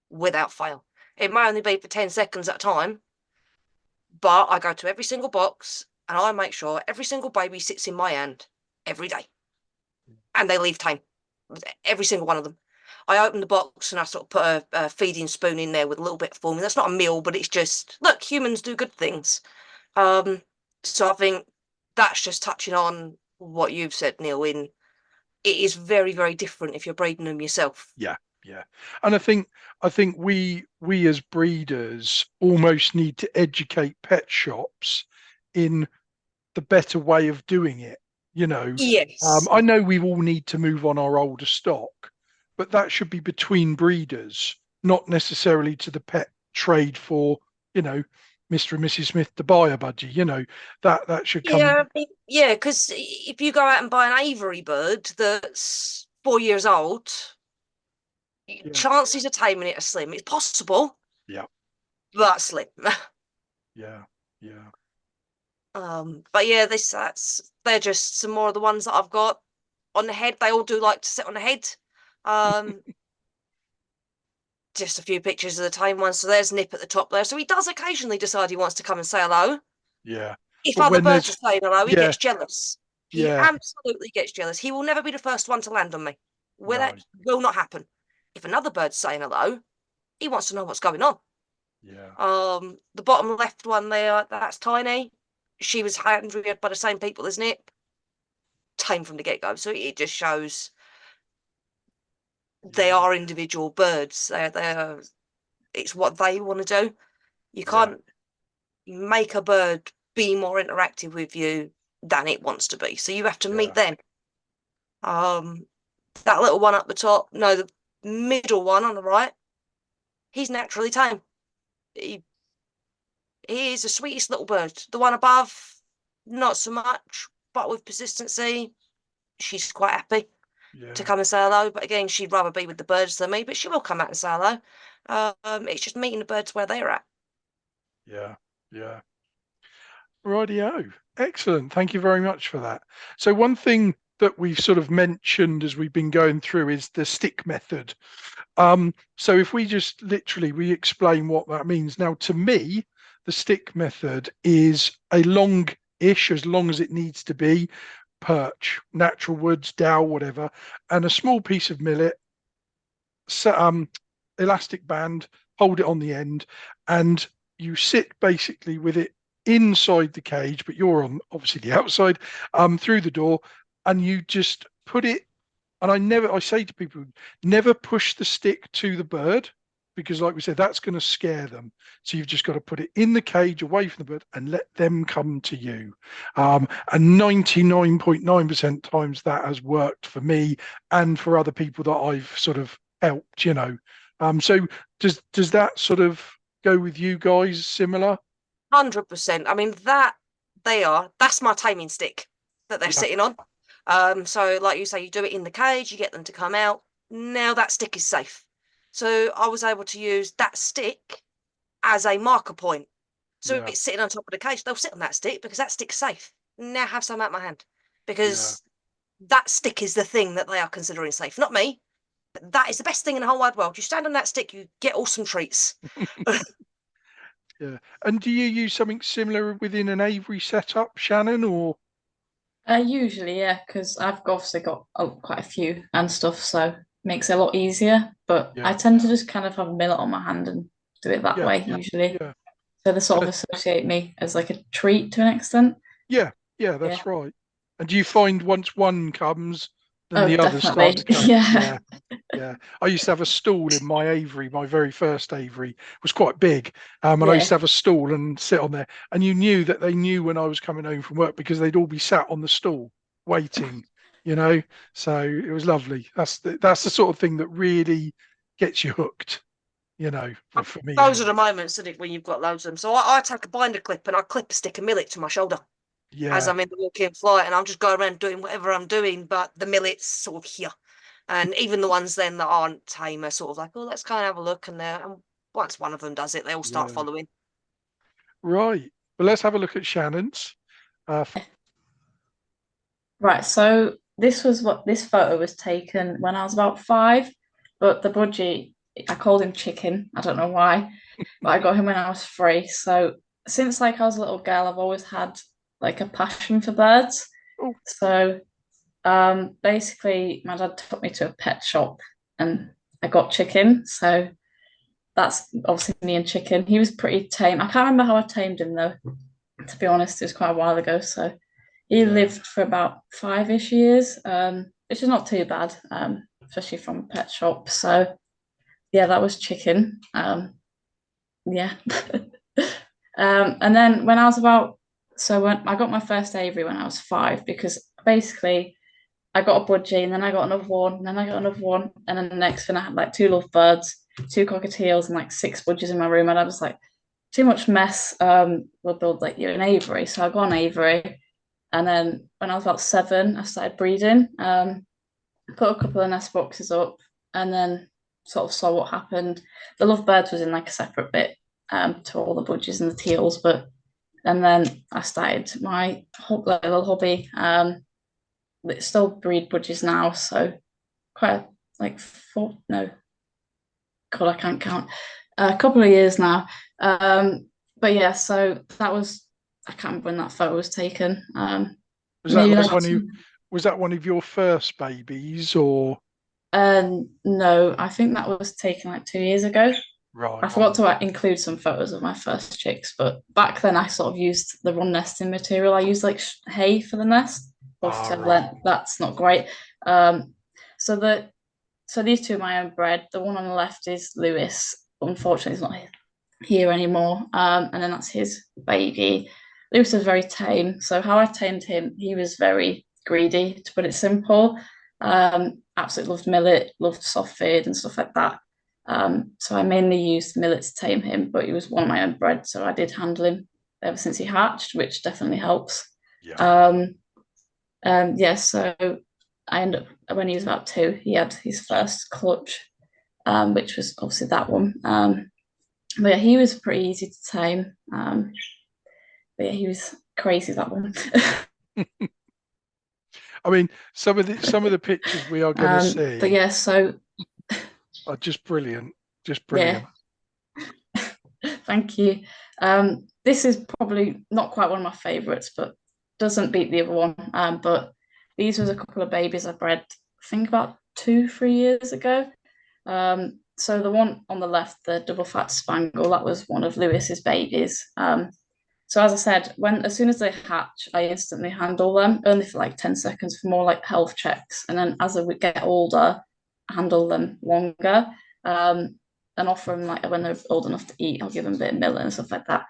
without fail. It may only be for 10 seconds at a time, but I go to every single box and I make sure every single baby sits in my hand every day. And they leave tame. Every single one of them. I open the box and I sort of put a feeding spoon in there with a little bit of formula. That's not a meal, but it's just, look, humans do good things. So I think that's just touching on what you've said, Neil, it is very, very different if you're breeding them yourself. Yeah. And I think we as breeders almost need to educate pet shops in the better way of doing it. Yes. I know we all need to move on our older stock, but that should be between breeders, not necessarily to the pet trade for, Mr. and Mrs. Smith to buy a budgie. You know, that should come. Yeah, because if you go out and buy an aviary bird that's 4 years old, chances of taming it are slim. It's possible. Yeah. But slim. Yeah. But yeah, they're just some more of the ones that I've got on the head. They all do like to sit on the head. Just a few pictures of the tame ones. So there's Nip at the top there. So he does occasionally decide he wants to come and say hello. Yeah. If other birds are saying hello, he gets jealous. He Yeah. absolutely gets jealous. He will never be the first one to land on me. That will not happen. If another bird's saying hello, he wants to know what's going on. Yeah. The bottom left one there, that's Tiny. She was hand-reared by the same people as Nip. Tame from the get-go. So it just shows they are individual birds. They're it's what they want to do. You can't make a bird be more interactive with you than it wants to be. So you have to meet them. That little one up the top, no, the middle one on the right, he's naturally tame. He is the sweetest little bird. The one above, not so much, but with persistency, she's quite happy to come and say hello. But again, she'd rather be with the birds than me, but she will come out and say hello. It's just meeting the birds where they're at. Yeah. Rightio. Excellent. Thank you very much for that. So one thing that we've sort of mentioned as we've been going through is the stick method. So if we just literally re-explain what that means. Now, to me, the stick method is a long-ish, as long as it needs to be, perch, natural woods, dowel, whatever, and a small piece of millet, elastic band, hold it on the end, and you sit basically with it inside the cage, but you're on obviously the outside, through the door, and you just put it. And I say to people, never push the stick to the bird, because like we said, that's going to scare them. So you've just got to put it in the cage away from the bird and let them come to you. And 99.9% times that has worked for me and for other people that I've sort of helped, you know. So does that sort of go with you guys similar? 100%. I mean, that's my taming stick that they're sitting on. So like you say, you do it in the cage, you get them to come out. Now that stick is safe. So I was able to use that stick as a marker point. So if it's sitting on top of the cage, they'll sit on that stick because that stick's safe. Now have some out my hand, because that stick is the thing that they are considering safe, not me. But that is the best thing in the whole wide world. You stand on that stick, you get awesome treats. Yeah. And do you use something similar within an aviary setup, Shannon, or? Usually, yeah, because I've obviously got quite a few and stuff, so it makes it a lot easier. But I tend to just kind of have a millet on my hand and do it that way usually. Yeah. So they sort of associate me as like a treat to an extent. Yeah, that's right. And do you find once one comes, then the others start to come? Yeah. I used to have a stool in my aviary. My very first aviary was quite big. And I used to have a stool and sit on there. And you knew that they knew when I was coming home from work, because they'd all be sat on the stool waiting, you know. So it was lovely. That's the sort of thing that really gets you hooked, you know, for me. Those are the moments, isn't it, when you've got loads of them. So I take a binder clip and I clip a stick of millet to my shoulder. As I'm in the walk-in flight, and I'm just going around doing whatever I'm doing, but the millet's sort of here. And even the ones then that aren't tame are sort of like, oh, let's kind of have a look. And once one of them does it, they all start following. Right. Well, let's have a look at Shannon's. Right. So this photo was taken when I was about 5, but the budgie, I called him Chicken. I don't know why, but I got him when I was 3. So since like I was a little girl, I've always had like a passion for birds. Ooh. So basically my dad took me to a pet shop and I got Chicken. So that's obviously me and Chicken. He was pretty tame. I can't remember how I tamed him though, to be honest. It was quite a while ago. So he lived for about 5-ish years, which is not too bad, especially from a pet shop. So yeah, that was Chicken. And then when I was when I got my first aviary when I was 5, because basically I got a budgie and then I got another one and then I got another one, and then the next thing I had like 2 lovebirds, 2 cockatiels and like 6 budgies in my room, and I was like, too much mess will build like you in aviary. So I got an aviary, and then when I was about 7, I started breeding. Put a couple of nest boxes up, and then sort of saw what happened. The lovebirds was in like a separate bit to all the budgies and the teals, and then I started my little hobby. Still breed budgies now, so quite like 4, no, God, I can't count. A couple of years now. But yeah, so that was, I can't remember when that photo was taken. Was that like was that one of your first babies, or? No, I think that was taken like 2 years ago. Right. I forgot to include some photos of my first chicks, but back then I sort of used the wrong nesting material. I used like hay for the nest. Right. That's not great. So these two are my own bred. The one on the left is Lewis. Unfortunately, he's not here anymore. And then that's his baby. Lewis is very tame. So how I tamed him, he was very greedy, to put it simple. Absolutely loved millet, loved soft feed and stuff like that. So I mainly used millet to tame him, but he was one of my own bred, so I did handle him ever since he hatched, which definitely helps. Yeah. Yeah, so I ended up, when he was about 2, he had his first clutch, which was obviously that one. But yeah, he was pretty easy to tame. But yeah, he was crazy, that one. I mean, some of the pictures we are going to see. But yeah, so are just brilliant, just brilliant. Yeah. Thank you. This is probably not quite one of my favourites, but doesn't beat the other one. But these was a couple of babies I bred, I think about 2-3 years ago. So the one on the left, the double fat spangle, that was one of Lewis's babies. So as I said, as soon as they hatch, I instantly handle them, only for like 10 seconds for more like health checks. And then as they get older, I handle them longer, and offer them like when they're old enough to eat, I'll give them a bit of millet and stuff like that.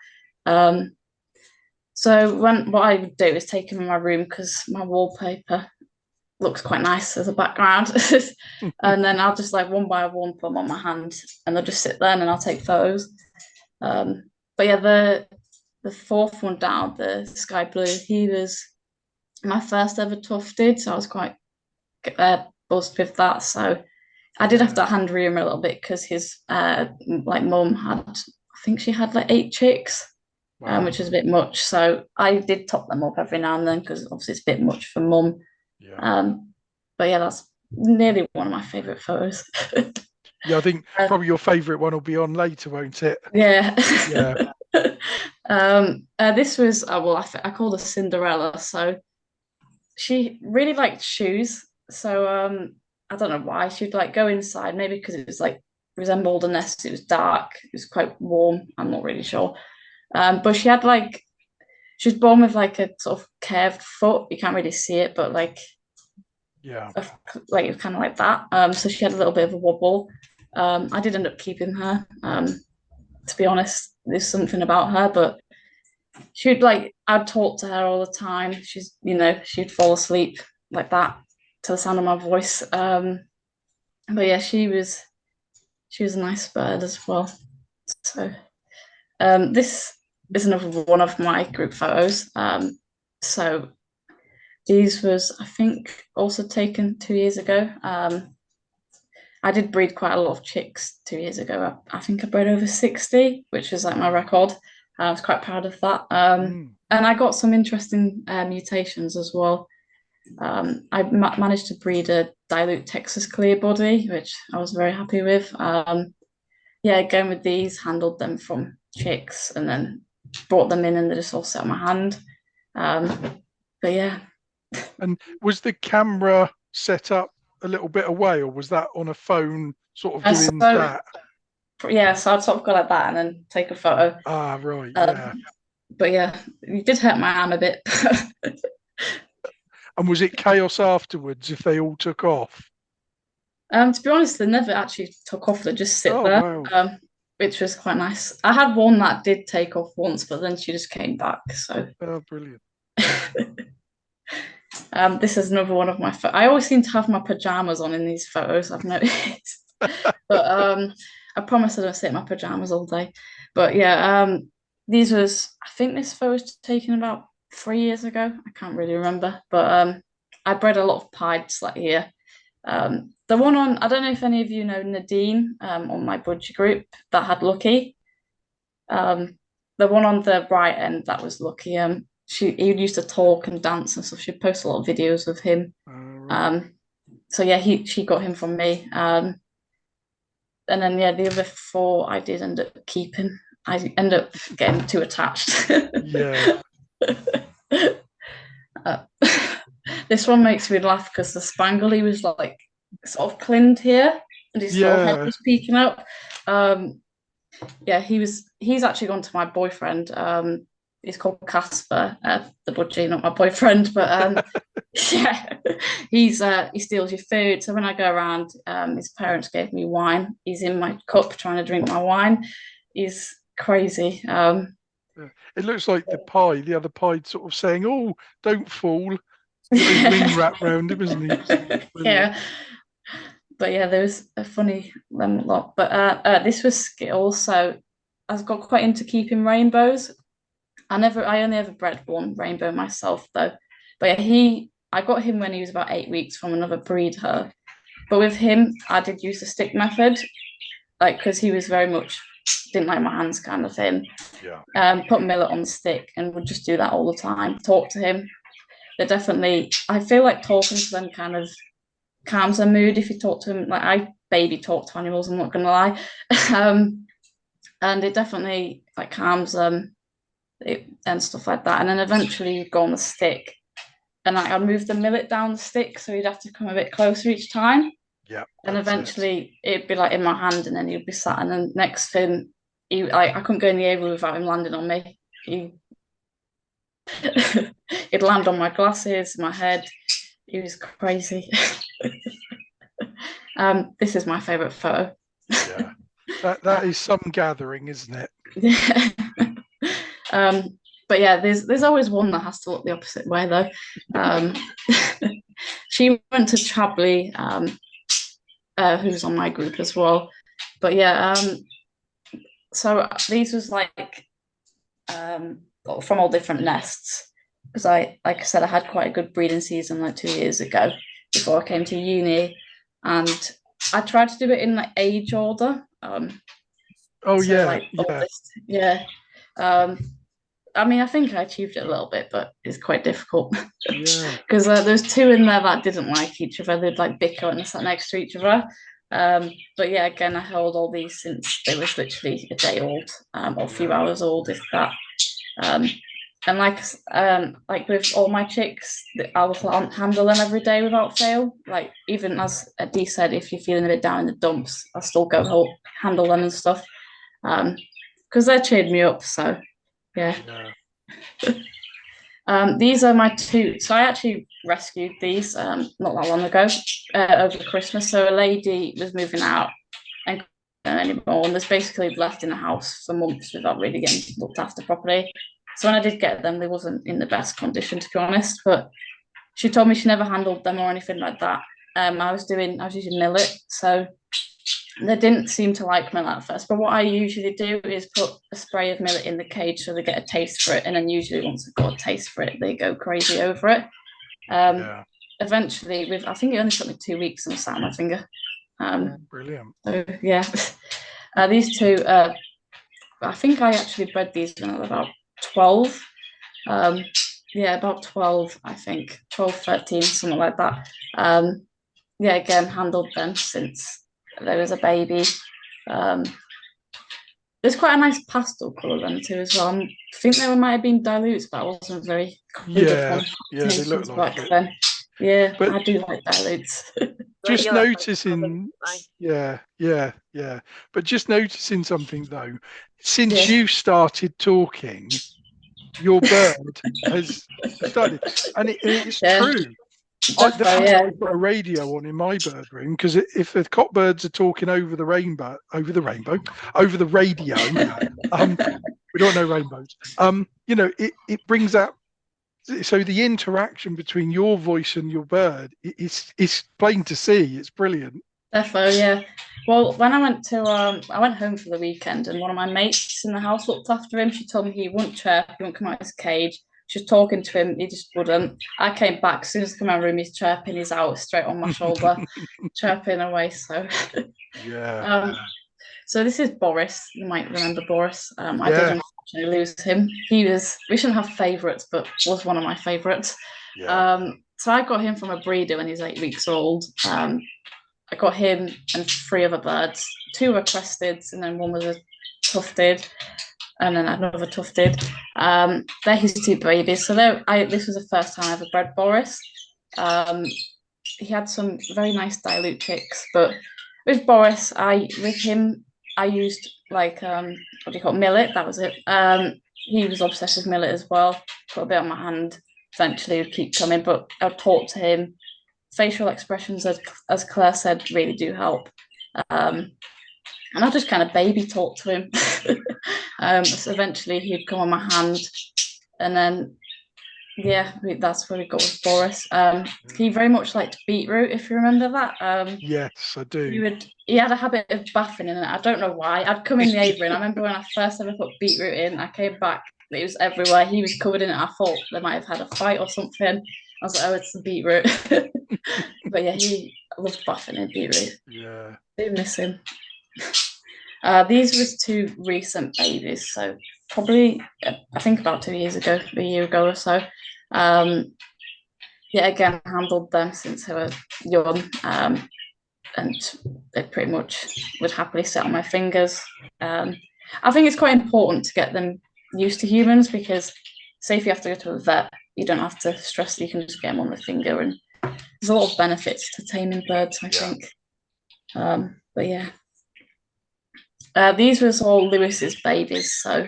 So what I would do is take them in my room because my wallpaper looks quite nice as a background. And then I'll just like one by one put them on my hand and they'll just sit there and then I'll take photos. But yeah, the fourth one down, the sky blue, he was my first ever tufted, so I was quite buzzed with that. So I did have to hand rear him a little bit because his like mum had, I think she had like 8 chicks. Wow. Which was a bit much, so I did top them up every now and then because obviously it's a bit much for mum. Yeah. But yeah, that's nearly one of my favourite photos. Yeah, I think probably your favourite one will be on later, won't it? Yeah. Yeah. This was I called her Cinderella. So she really liked shoes. So I don't know why she'd like go inside. Maybe because it was like resembled a nest. It was dark. It was quite warm. I'm not really sure. But she was born with like a sort of curved foot. You can't really see it, but like, yeah, like it's kind of like that. So she had a little bit of a wobble. I did end up keeping her. To be honest, there's something about her, but I'd talk to her all the time. She'd fall asleep like that to the sound of my voice. But yeah, she was a nice bird as well. So this is another one of my group photos. So these was, I think, also taken 2 years ago. I did breed quite a lot of chicks 2 years ago. I think I bred over 60, which is like my record. I was quite proud of that. And I got some interesting mutations as well. I managed to breed a dilute Texas clear body, which I was very happy with. Yeah, again with these, handled them from chicks and then brought them in and they just all sat on my hand. But yeah. And was the camera set up a little bit away, or was that on a phone sort of doing that? Yeah, so I'd sort of go like that and then take a photo. Ah, right, yeah. But yeah, it did hurt my arm a bit. And was it chaos afterwards if they all took off? To be honest, they never actually took off. They just sit there, wow. Which was quite nice. I had one that did take off once, but then she just came back. So brilliant. This is another one of my I always seem to have my pajamas on in these photos, I've noticed. But I promise I don't sit in my pajamas all day. But yeah, these was, I think this photo was taken about 3 years ago. I can't really remember, but I bred a lot of pieds that year. The one on, I don't know if any of you know Nadine on my budgie group that had Lucky. The one on the right end, that was Lucky. He used to talk and dance and stuff. She'd post a lot of videos of him. Right. So yeah, she got him from me. And then yeah, the other 4 I did end up keeping. I end up getting too attached. Yeah. This one makes me laugh because the spangle, he was like sort of clinned here and his little head was peeking up. Yeah, he's actually gone to my boyfriend. He's called Casper, the budgie, not my boyfriend, but yeah, he steals your food. So when I go around, his parents gave me wine. He's in my cup trying to drink my wine. He's crazy. It looks like the other pied sort of saying, "Oh, don't fall." Ring wrapped round him, isn't he? Yeah. But yeah, there was a funny lot. But this was Skittles, so I've got quite into keeping rainbows. I only ever bred one rainbow myself though. But yeah, I got him when he was about 8 weeks from another breeder. But with him, I did use the stick method, like because he was very much didn't like my hands kind of thing. Yeah. Put millet on the stick and would just do that all the time. Talk to him. They're definitely, I feel like talking to them kind of calms their mood if you talk to them. Like I baby talk to animals, I'm not gonna lie. And it definitely like calms them and stuff like that. And then eventually you'd go on the stick and I'd move the millet down the stick so he'd have to come a bit closer each time. Yeah. And eventually it'd be like in my hand and then he'd be sat, and then next thing I couldn't go in the air without him landing on me. He'd land on my glasses, my head. He was crazy. This is my favourite photo. Yeah. That is some gathering, isn't it? Yeah. But yeah, there's always one that has to look the opposite way though. She went to Chabley, who's on my group as well. But yeah, so these was like from all different nests, because like I said, I had quite a good breeding season like 2 years ago before I came to uni, and I tried to do it in like age order. Oh so, yeah, like, yeah. I mean, I think I achieved it a little bit, but it's quite difficult. Yeah. Because there's 2 in there that didn't like each other. They'd like bicker and sat next to each other. But yeah, again, I held all these since they was literally a day old, or a few hours old, if that. And like with all my chicks, I will handle them every day without fail. Like even as Dee said, if you're feeling a bit down in the dumps, I still go handle them and stuff. Because they cheered me up. So yeah. These are my 2. So I actually rescued these not that long ago over Christmas. So a lady was moving out and anymore, and was basically left in the house for months without really getting looked after properly. So when I did get them, they wasn't in the best condition, to be honest. But she told me she never handled them or anything like that. I was using millet, so they didn't seem to like millet at first. But what I usually do is put a spray of millet in the cage so they get a taste for it, and then usually once they've got a taste for it, they go crazy over it. Eventually, I think it only took me 2 weeks and sat on my finger. Brilliant. So yeah, these 2. I think I actually bred these when I was about 12. Yeah, about 12, I think 12, 13, something like that. Yeah, again, handled them since there was a baby. There's quite a nice pastel colour then too as well. I think they might have been dilutes, but I wasn't very yeah, they look like it. Then. Yeah, but I do like dilutes. Just noticing, but just noticing something though, since you started talking, your bird has started, and it's true. I put a radio on in my bird room, because if the cockbirds are talking over the radio, we don't know rainbows. It brings out. So the interaction between your voice and your bird is plain to see. It's brilliant. Defo, yeah. Well, when I went home for the weekend, and one of my mates in the house looked after him. She told me he wouldn't chirp, he wouldn't come out of his cage. She was talking to him, he just wouldn't. I came back, as soon as I come out of the room, he's chirping, he's out straight on my shoulder, chirping away. So, Yeah. So this is Boris. You might remember Boris. I did Yeah. unfortunately lose him. We shouldn't have favourites, but was one of my favourites. Yeah. So I got him from a breeder when he's 8 weeks old. I got him and 3 other birds. 2 were crested, and then 1 was a tufted, and then another tufted. They're his 2 babies. So this was the first time I ever bred Boris. He had some very nice dilute chicks, but with Boris, I used like what do you call it? Millet. That was it. He was obsessed with millet as well. Put a bit on my hand. Eventually, would keep coming, but I'd talk to him. Facial expressions, as Claire said, really do help. And I just kind of baby talk to him. So eventually he'd come on my hand, and then that's where we got with Boris. He very much liked beetroot, if you remember that. Yes, I do. He had a habit of bathing in it. I don't know why. I'd come in the aviary, and I remember when I first ever put beetroot in, I came back, it was everywhere. He was covered in it. I thought they might have had a fight or something. I was like, oh, it's the beetroot. But yeah, he loved bathing in beetroot. Yeah. I do miss him. These was 2 recent babies, so probably I think about 2 years ago, a year ago or so. Again, handled them since they were young, and they pretty much would happily sit on my fingers. I think it's quite important to get them used to humans, because say if you have to go to a vet, you don't have to stress that you can just get them on the finger, and there's a lot of benefits to taming birds, I think. But yeah. These was all Lewis's babies, so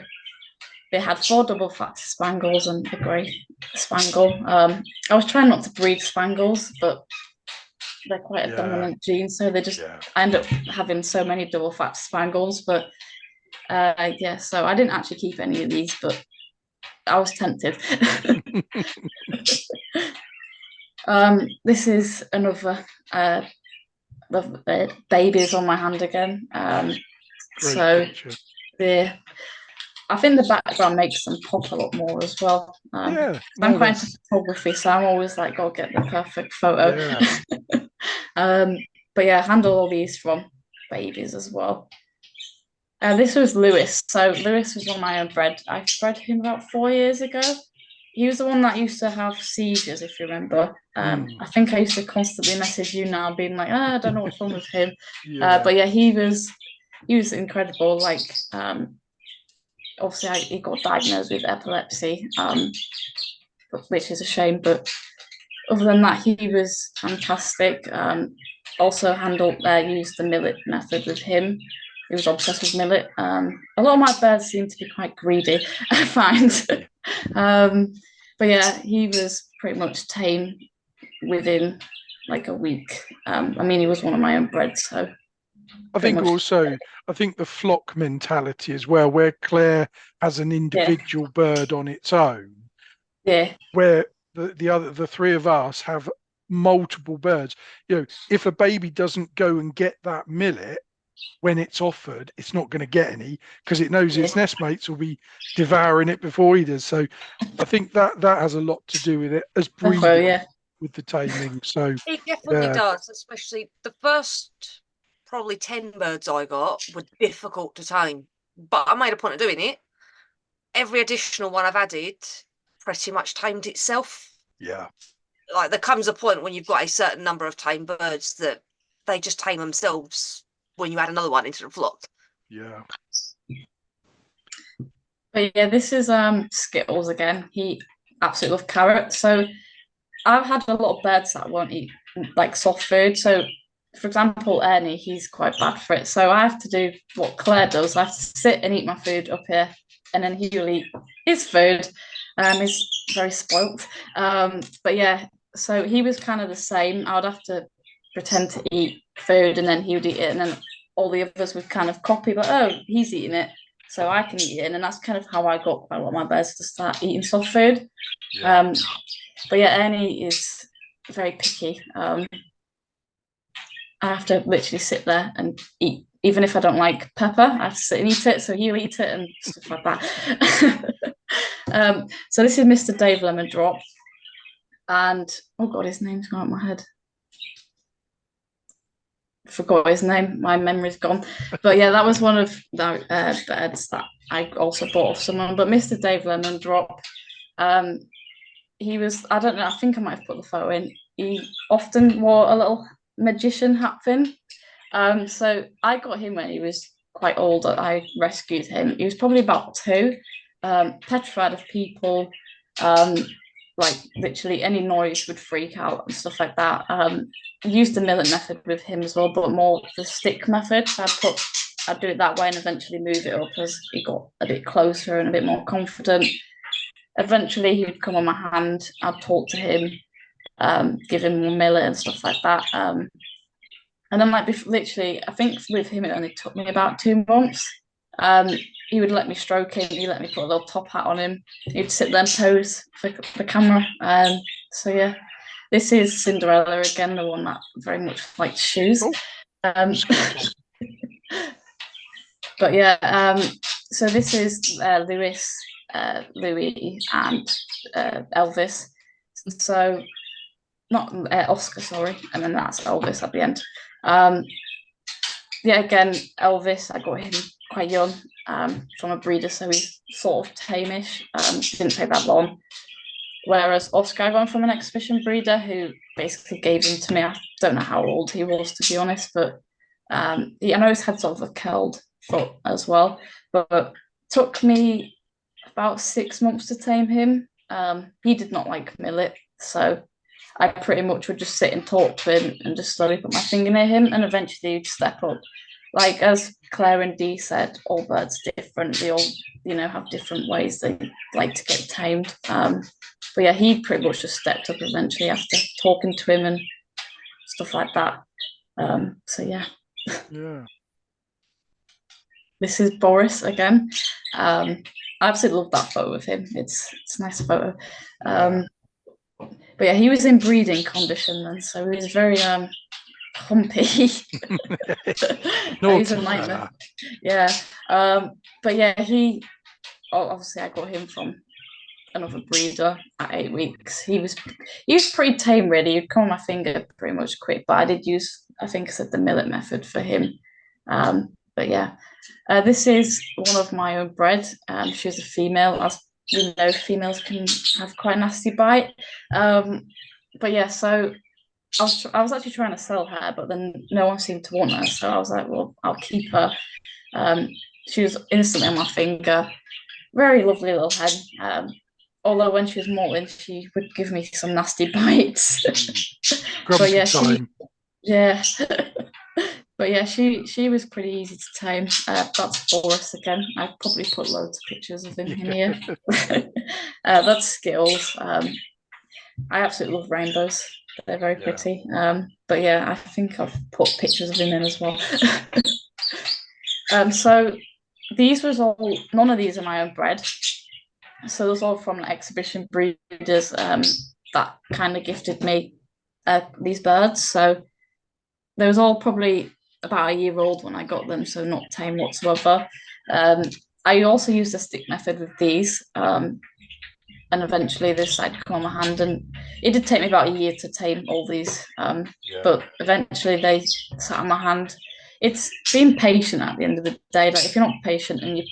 they had 4 double fat spangles and a grey spangle. I was trying not to breed spangles, but they're quite a dominant gene, so I end up having so many double fat spangles. But so I didn't actually keep any of these, but I was tempted. This is another babies on my hand again. I think the background makes them pop a lot more as well. I'm quite into photography, so I'm always like, go get the perfect photo. But yeah, handle all these from babies as well. This was Lewis. So Lewis was one of my own bred. I bred him about 4 years ago. He was the one that used to have seizures, if you remember. I think I used to constantly message you now, being like, I don't know what's wrong with him. But yeah, he was incredible. Like, obviously, he got diagnosed with epilepsy, which is a shame. But other than that, he was fantastic. Also used the millet method with him. He was obsessed with millet. A lot of my birds seem to be quite greedy, I find. But yeah, he was pretty much tame within like a week. He was one of my own breds, so I think the flock mentality as well, where Claire has an individual bird on its own. Yeah. Where the 3 of us have multiple birds. If a baby doesn't go and get that millet when it's offered, it's not going to get any, because it knows its nest mates will be devouring it before he does. So I think that has a lot to do with it as breeding with the taming. So it definitely does, especially the first probably 10 birds I got were difficult to tame, but I made a point of doing it. Every additional one I've added pretty much tamed itself. Yeah. Like, there comes a point when you've got a certain number of tame birds that they just tame themselves when you add another one into the flock. Yeah. But yeah, this is Skittles again. He absolutely loves carrots. So I've had a lot of birds that won't eat like soft food. So for example, Ernie, he's quite bad for it. So I have to do what Claire does. I have to sit and eat my food up here, and then he'll eat his food. He's very spoilt. But yeah, so he was kind of the same. I would have to pretend to eat food, and then he would eat it, and then all the others would kind of copy, but oh, he's eating it, so I can eat it. And that's kind of how I got quite a lot of my birds to start eating soft food. But yeah, Ernie is very picky. I have to literally sit there and eat. Even if I don't like pepper, I have to sit and eat it. So you eat it and stuff like that. So this is Mr. Dave Lemon Drop. And, oh God, his name's gone out of my head. Forgot his name. My memory's gone. But yeah, that was one of the birds that I also bought off someone. But Mr. Dave Lemon Drop, he was, I don't know, I think I might have put the photo in. He often wore a little magician hat thing. So I got him when he was quite old. I rescued him. He was probably about 2, petrified of people. Like literally any noise would freak out and stuff like that. Used the millet method with him as well, but more the stick method. So I'd do it that way and eventually move it up as he got a bit closer and a bit more confident. Eventually he'd come on my hand, I'd talk to him, give him more millet and stuff like that. And then like literally, I think with him it only took me about 2 months. He would let me stroke him, he'd let me put a little top hat on him, he'd sit there and pose for the camera. So yeah, this is Cinderella again, the one that very much likes shoes. But yeah, so this is Louis, and Elvis. So not Oscar, sorry, and then that's Elvis at the end. Yeah, again, Elvis, I got him quite young from a breeder, so he's sort of tame-ish. Didn't take that long. Whereas Oscar, I got him from an exhibition breeder who basically gave him to me. I don't know how old he was, to be honest, but I know he's had sort of a curled foot as well, but took me about 6 months to tame him. He did not like millet, so I pretty much would just sit and talk to him and just slowly put my finger near him, and eventually he'd step up. Like as Claire and Dee said, all birds are different. They all, have different ways they like to get tamed. But yeah, he pretty much just stepped up eventually after talking to him and stuff like that. So yeah. Yeah. This is Boris again. I absolutely love that photo of him. It's a nice photo. But yeah, he was in breeding condition then, so he was very humpy. He's a nightmare. Yeah. But yeah, obviously I got him from another breeder at 8 weeks. He was pretty tame really. He'd come on my finger pretty much quick, but I did use, I think I said, the millet method for him. But yeah, this is one of my own bred. She's a female. As we know, females can have quite a nasty bite. But yeah, so I was actually trying to sell her, but then no one seemed to want her, so I was like, well, I'll keep her. She was instantly on my finger. Very lovely little hen. Although when she was molting, she would give me some nasty bites. But yeah, but yeah, she was pretty easy to tame. That's Boris again. I've probably put loads of pictures of him in here. That's Skittles. I absolutely love rainbows. They're very pretty. But yeah, I think I've put pictures of him in as well. So these was all, none of these are my own bred. So those all from exhibition breeders that kind of gifted me these birds. So they was all probably about a year old when I got them, so not tame whatsoever. I also used the stick method with these, and eventually this I'd come on my hand, and it did take me about a year to tame all these, but eventually they sat on my hand. It's being patient at the end of the day. Like if you're not patient and you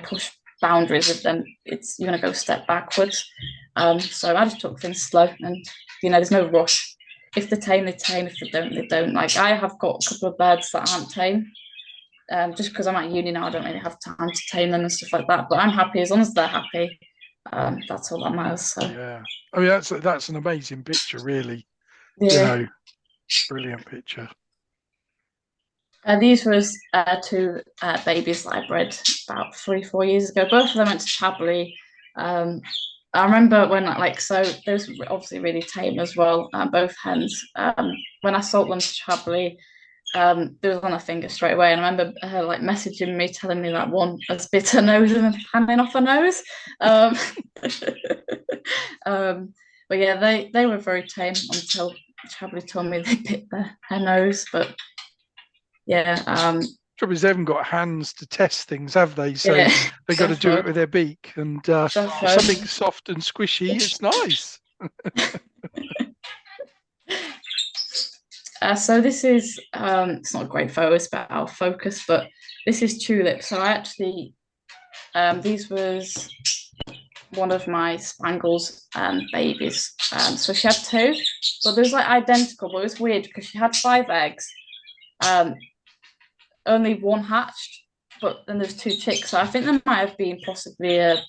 push boundaries with them, you're gonna go a step backwards. So I just took things slow, and there's no rush. If they tame, they tame. If they don't, they don't. Like I have got a couple of birds that aren't tame. Just because I'm at uni now, I don't really have time to tame them and stuff like that. But I'm happy as long as they're happy. That's all that matters. So. Yeah, I mean that's an amazing picture, really. Yeah. Brilliant picture. These was 2 babies that I bred about 3-4 years ago. Both of them went to Chablis. I remember when so those were obviously really tame as well, both hens. When I sold them to Chablis, they was on her finger straight away, and I remember her messaging me, telling me that one has bit her nose and hanging off her nose. But yeah, they were very tame until Chablis told me they bit her nose, but yeah. Trouble is, they haven't got hands to test things, have they? So Yeah, they got to do it with their beak. And if something soft and squishy, it's nice. So this is it's not a great photo, it's about our focus, but this is Tulip. So I actually these was one of my Spangles babies. So she had two, but they was like identical, but it was weird because she had 5 eggs. Only one hatched, but then there's 2 chicks. So I think there might have been possibly a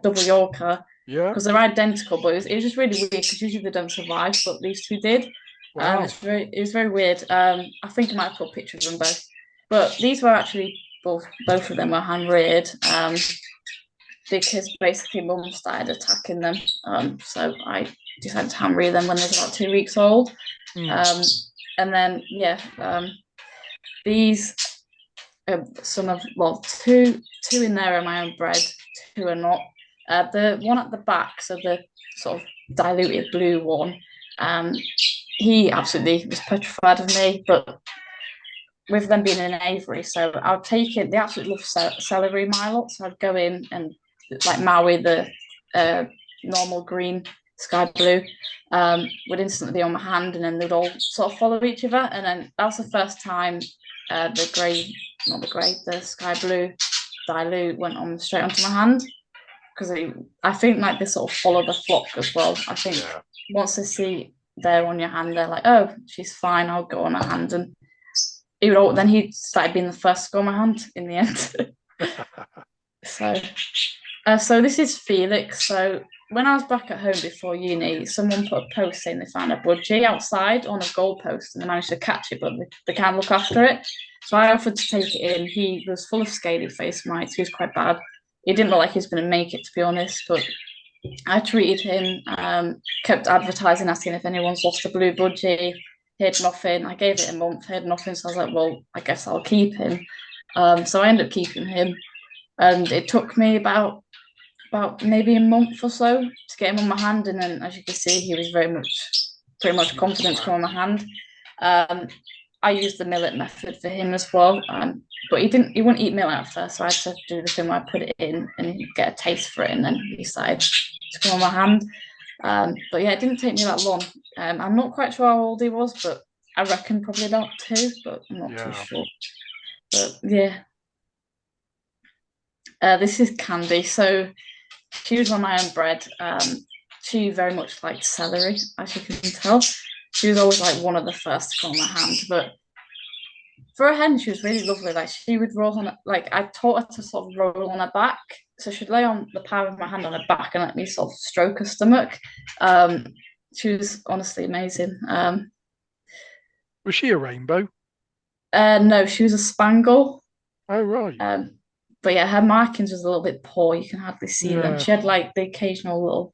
double Yorker. Yeah. Because they're identical, but it was just really weird because usually they don't survive, but these 2 did. Wow. It was very weird. I think I might have put pictures of them both, but these were actually both of them were hand reared. Because basically mum started attacking them. So I decided to hand rear them when they were about 2 weeks old. And then these some of two in there are my own bred, 2 are not. The one at the back, so the sort of diluted blue one, he absolutely was petrified of me, but with them being in aviary, so I'll take it. They absolutely love celery milots, so I'd go in and like Maui, the normal green, sky blue, would instantly be on my hand, and then they'd all sort of follow each other. And then that was the first time the sky blue dilute went on straight onto my hand, because I think like they sort of follow the flock as well. I think once they see they're on your hand, they're like, oh, she's fine, I'll go on her hand. And then he started being the first to go on my hand in the end. So this is Felix. So when I was back at home before uni, someone put a post saying they found a budgie outside on a goalpost and they managed to catch it, but they can't look after it. So I offered to take it in. He was full of scaly face mites. He was quite bad. He didn't look like he was going to make it, to be honest, but I treated him, kept advertising, asking if anyone's lost a blue budgie. Heard nothing. I gave it a month, heard nothing. So I was like, well, I guess I'll keep him. So I ended up keeping him. And it took me about maybe a month or so to get him on my hand. And then, as you can see, he was pretty much confident to come on my hand. I used the millet method for him as well. But he wouldn't eat millet at first. So I had to do the thing where I put it in and get a taste for it. And then he started to come on my hand. But yeah, it didn't take me that long. I'm not quite sure how old he was, but I reckon probably about 2, but I'm not too sure. But yeah. This is Candy. So she was on my own bred. She very much liked celery, as you can tell. She was always like one of the first to come on my hand. But for a hen, she was really lovely. Like she would roll on, like I taught her to sort of roll on her back. So she'd lay on the palm of my hand on her back and let me sort of stroke her stomach. She was honestly amazing. Was she a rainbow? No, she was a Spangle. Oh, right. But yeah, her markings was a little bit poor. You can hardly see them. She had like the occasional little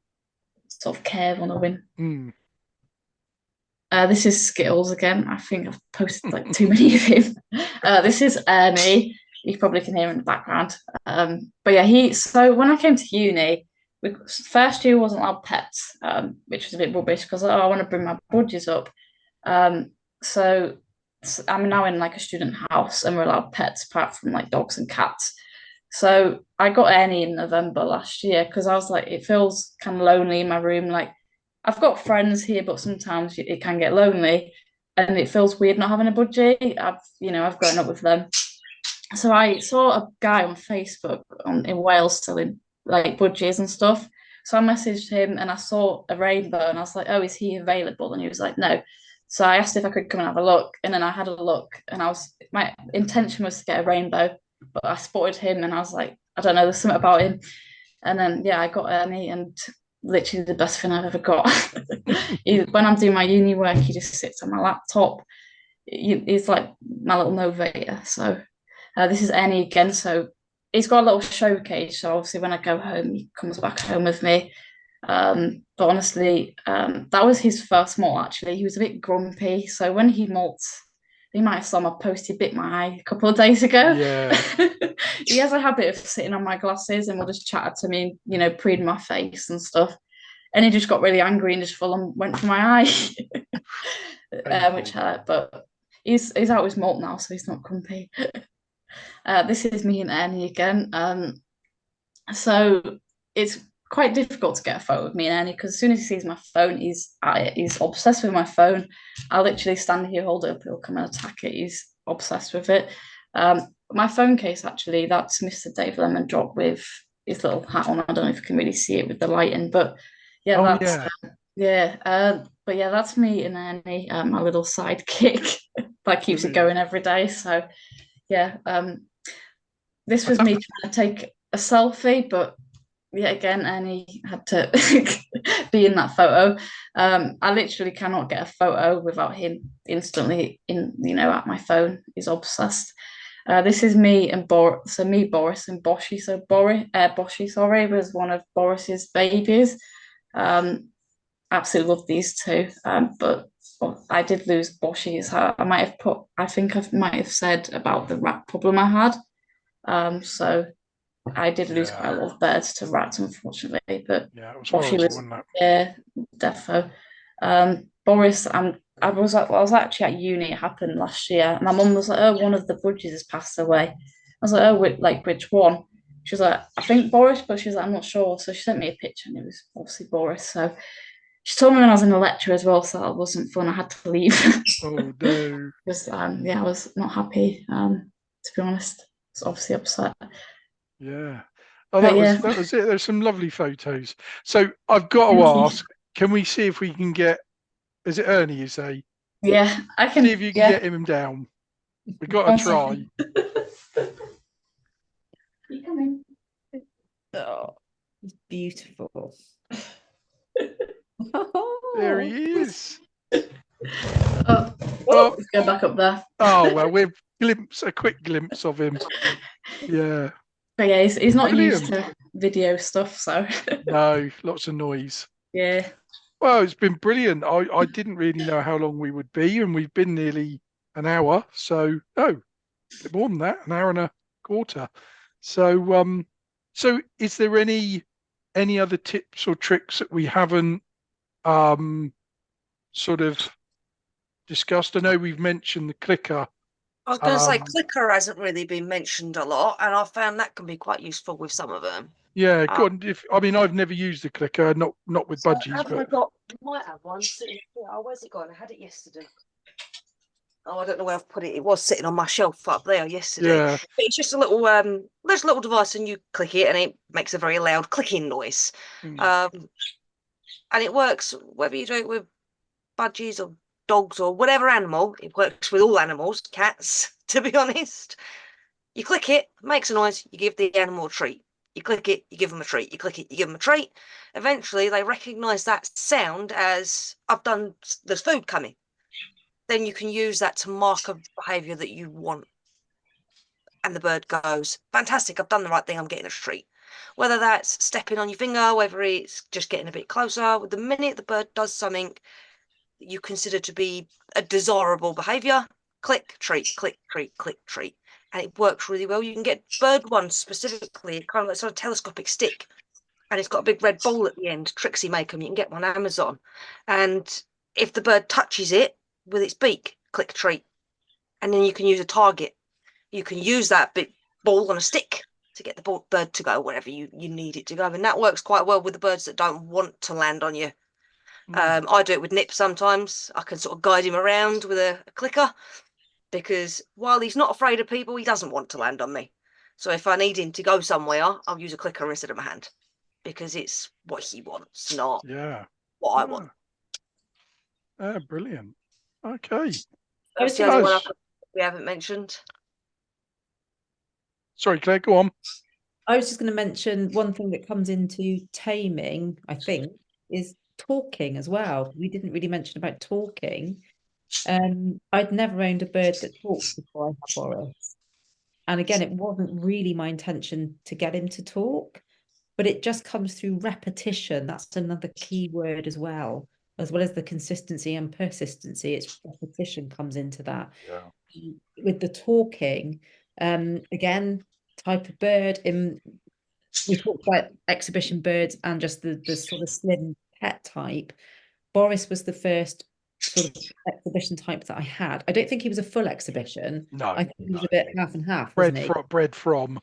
sort of curve on her wing. This is Skittles again. I think I've posted like too many of him. This is Ernie. You probably can hear him in the background. But yeah, so when I came to uni, first year wasn't allowed pets, which was a bit rubbish because I want to bring my budgies up. So I'm now in like a student house and we're allowed pets apart from like dogs and cats. So I got Ernie in November last year because I was like, it feels kind of lonely in my room. Like I've got friends here, but sometimes it can get lonely and it feels weird not having a budgie. I've grown up with them. So I saw a guy on Facebook in Wales selling like budgies and stuff. So I messaged him and I saw a rainbow and I was like, oh, is he available? And he was like, no. So I asked if I could come and have a look. And then I had a look and my intention was to get a rainbow, but I spotted him and I was like, I don't know, there's something about him. And then, yeah, I got Ernie and literally the best thing I've ever got. When I'm doing my uni work, he just sits on my laptop. He's like my little novator. So this is Ernie again. So he's got a little showcase. So obviously when I go home, he comes back home with me. But honestly, that was his first molt actually. He was a bit grumpy. So when he molts, you might have saw my post, he bit my eye a couple of days ago. Yeah. He has a habit of sitting on my glasses and will just chat to me, preen my face and stuff. and he just got really angry and just full on went for my eye, which hurt. But he's out his molt now, so he's not comfy. This is me and Ernie again. So it's quite difficult to get a photo of me and Ernie because as soon as he sees my phone, he's obsessed with my phone. I'll literally stand here, hold it up, he'll come and attack it. He's obsessed with it. My phone case, actually, that's Mr. Dave Lemon Drop with his little hat on. I don't know if you can really see it with the lighting, but yeah, but yeah, that's me and Ernie, my little sidekick that keeps it going every day. So yeah, this was me trying to take a selfie, but yeah, again, Ernie had to be in that photo. I literally cannot get a photo without him instantly at my phone. He's obsessed. This is me and Boris. So me, Boris, and Boshy. So Boshy, sorry, was one of Boris's babies. Absolutely love these two. But I did lose Boshy. I think I might have said about the rat problem I had. So I did lose quite a lot of birds to rats, unfortunately. But yeah, it was Boshy horrible, was, wasn't it? yeah, defo. Boris, I was actually at uni. It happened last year. My mum was like, "Oh, one of the Budgies has passed away." I was like, "Oh, which one?" She was like, "I think Boris," but she was like, "I'm not sure." So she sent me a picture, and it was obviously Boris. So she told me when I was in a lecture as well, so that wasn't fun. I had to leave. Oh no! Because I was not happy. To be honest, I was obviously upset. Yeah. Oh, that was it. There's some lovely photos. So I've got to ask, can we see if we can get? Is it Ernie? You say? Yeah, I can. See if you can get him down. We've got to try. You coming? Oh, it's beautiful. There he is. Oh, let's go back up there. Oh well, we've a quick glimpse of him. Yeah. But yeah, he's not used to video stuff, so no, lots of noise. Yeah. Well, it's been brilliant. I didn't really know how long we would be, and we've been nearly an hour. So a bit more than that, an hour and a quarter. So so is there any other tips or tricks that we haven't sort of discussed? I know we've mentioned the clicker. I was going to say clicker hasn't really been mentioned a lot, and I found that can be quite useful with some of them. Yeah, I've never used the clicker, not with Budgies. I might have one sitting here. Oh, where's it gone? I had it yesterday. Oh, I don't know where I've put it. It was sitting on my shelf up there yesterday. Yeah. But it's just a little there's a little device, and you click it and it makes a very loud clicking noise. And it works whether you do it with budgies or dogs or whatever animal. It works with all animals, cats, to be honest. You click it, makes a noise, you give the animal a treat. You click it, you give them a treat. You click it, you give them a treat. Eventually, they recognise that sound as there's food coming. Then you can use that to mark a behaviour that you want. And the bird goes, fantastic, I've done the right thing, I'm getting a treat. Whether that's stepping on your finger, whether it's just getting a bit closer, the minute the bird does something you consider to be a desirable behaviour, click, treat, click, treat, click, treat. And it works really well. You can get bird ones specifically, kind of like sort of telescopic stick. And it's got a big red ball at the end. Trixie make them. You can get one on Amazon. And if the bird touches it with its beak, click treat. And then you can use a target. You can use that big ball on a stick to get the bird to go wherever you need it to go. And that works quite well with the birds that don't want to land on you. I do it with Nip sometimes. I can sort of guide him around with a clicker, because while he's not afraid of people, he doesn't want to land on me. So if I need him to go somewhere, I'll use a clicker instead of my hand, because it's what he wants, not what I want. Brilliant. Okay. That's the only one we haven't mentioned. Sorry, Claire, go on. I was just going to mention one thing that comes into taming, I think, is talking as well. We didn't really mention about talking. I'd never owned a bird that talked before I had Boris. And again, it wasn't really my intention to get him to talk, but it just comes through repetition. That's another key word as well as the consistency and persistency. It's repetition comes into that. Yeah. With the talking, again, type of bird. We talked about exhibition birds and just the sort of slim pet type, Boris was the first sort of exhibition type that I had. I don't think he was a full exhibition. No, I think he was no. a bit half and half, wasn't he? Bred from.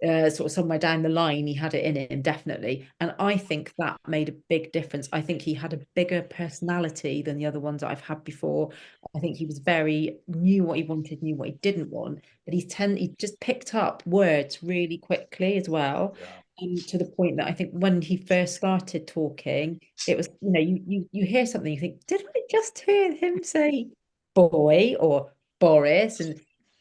Sort of somewhere down the line, he had it in him, definitely. And I think that made a big difference. I think he had a bigger personality than the other ones that I've had before. I think he was knew what he wanted, knew what he didn't want, but he just picked up words really quickly as well. Yeah. And to the point that I think when he first started talking, it was, you hear something, you think, did I just hear him say boy or Boris?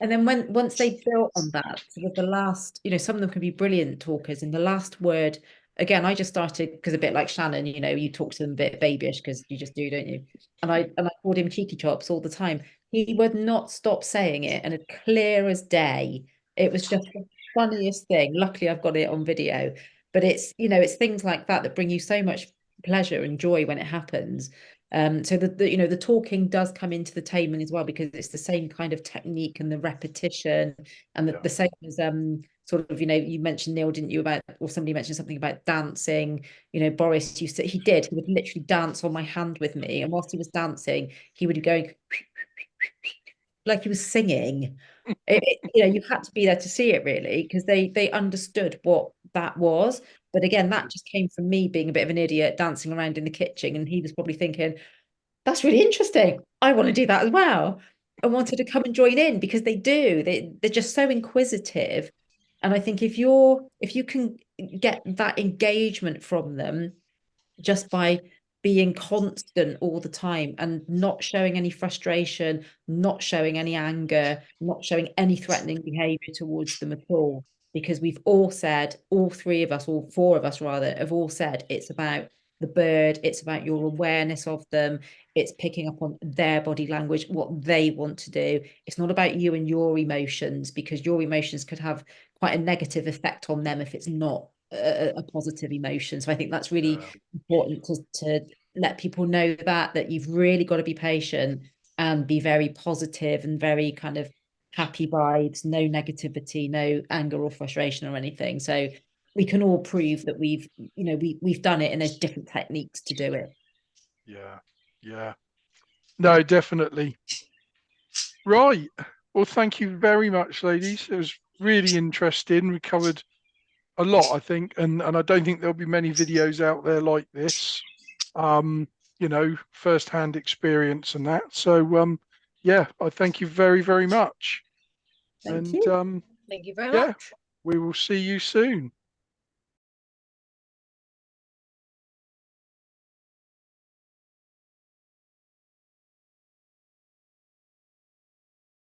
And then once they built on that, sort of the last, some of them can be brilliant talkers. And the last word, again, I just started because a bit like Shannon, you talk to them a bit babyish because you just do, don't you? And I called him cheeky chops all the time. He would not stop saying it, and as clear as day. It was just the funniest thing. Luckily, I've got it on video. But it's things like that bring you so much pleasure and joy when it happens. So the talking does come into the taming as well, because it's the same kind of technique and the repetition and the same as sort of, you mentioned, Neil, didn't you, or somebody mentioned something about dancing. Boris he would literally dance on my hand with me, and whilst he was dancing he would be going like he was singing. You had to be there to see it, really, because they understood what that was. But again, that just came from me being a bit of an idiot dancing around in the kitchen, and he was probably thinking, that's really interesting, I want to do that as well, and wanted to come and join in, because they're just so inquisitive. And I think if you can get that engagement from them just by being constant all the time and not showing any frustration, not showing any anger, not showing any threatening behavior towards them at all. Because we've all said, all three of us, all four of us rather, have all said it's about the bird, it's about your awareness of them, it's picking up on their body language, what they want to do. It's not about you and your emotions, because your emotions could have quite a negative effect on them if it's not a positive emotion. So I think that's really important to let people know that you've really got to be patient and be very positive and very kind of happy vibes, no negativity, no anger or frustration or anything. So we can all prove that we've done it, and there's different techniques to do it. Yeah. No, definitely. Right. Well, thank you very much, ladies. It was really interesting. We covered a lot, I think, and I don't think there'll be many videos out there like this. First-hand experience and that. So I thank you very, very much. Thank you. Thank you very much. We will see you soon.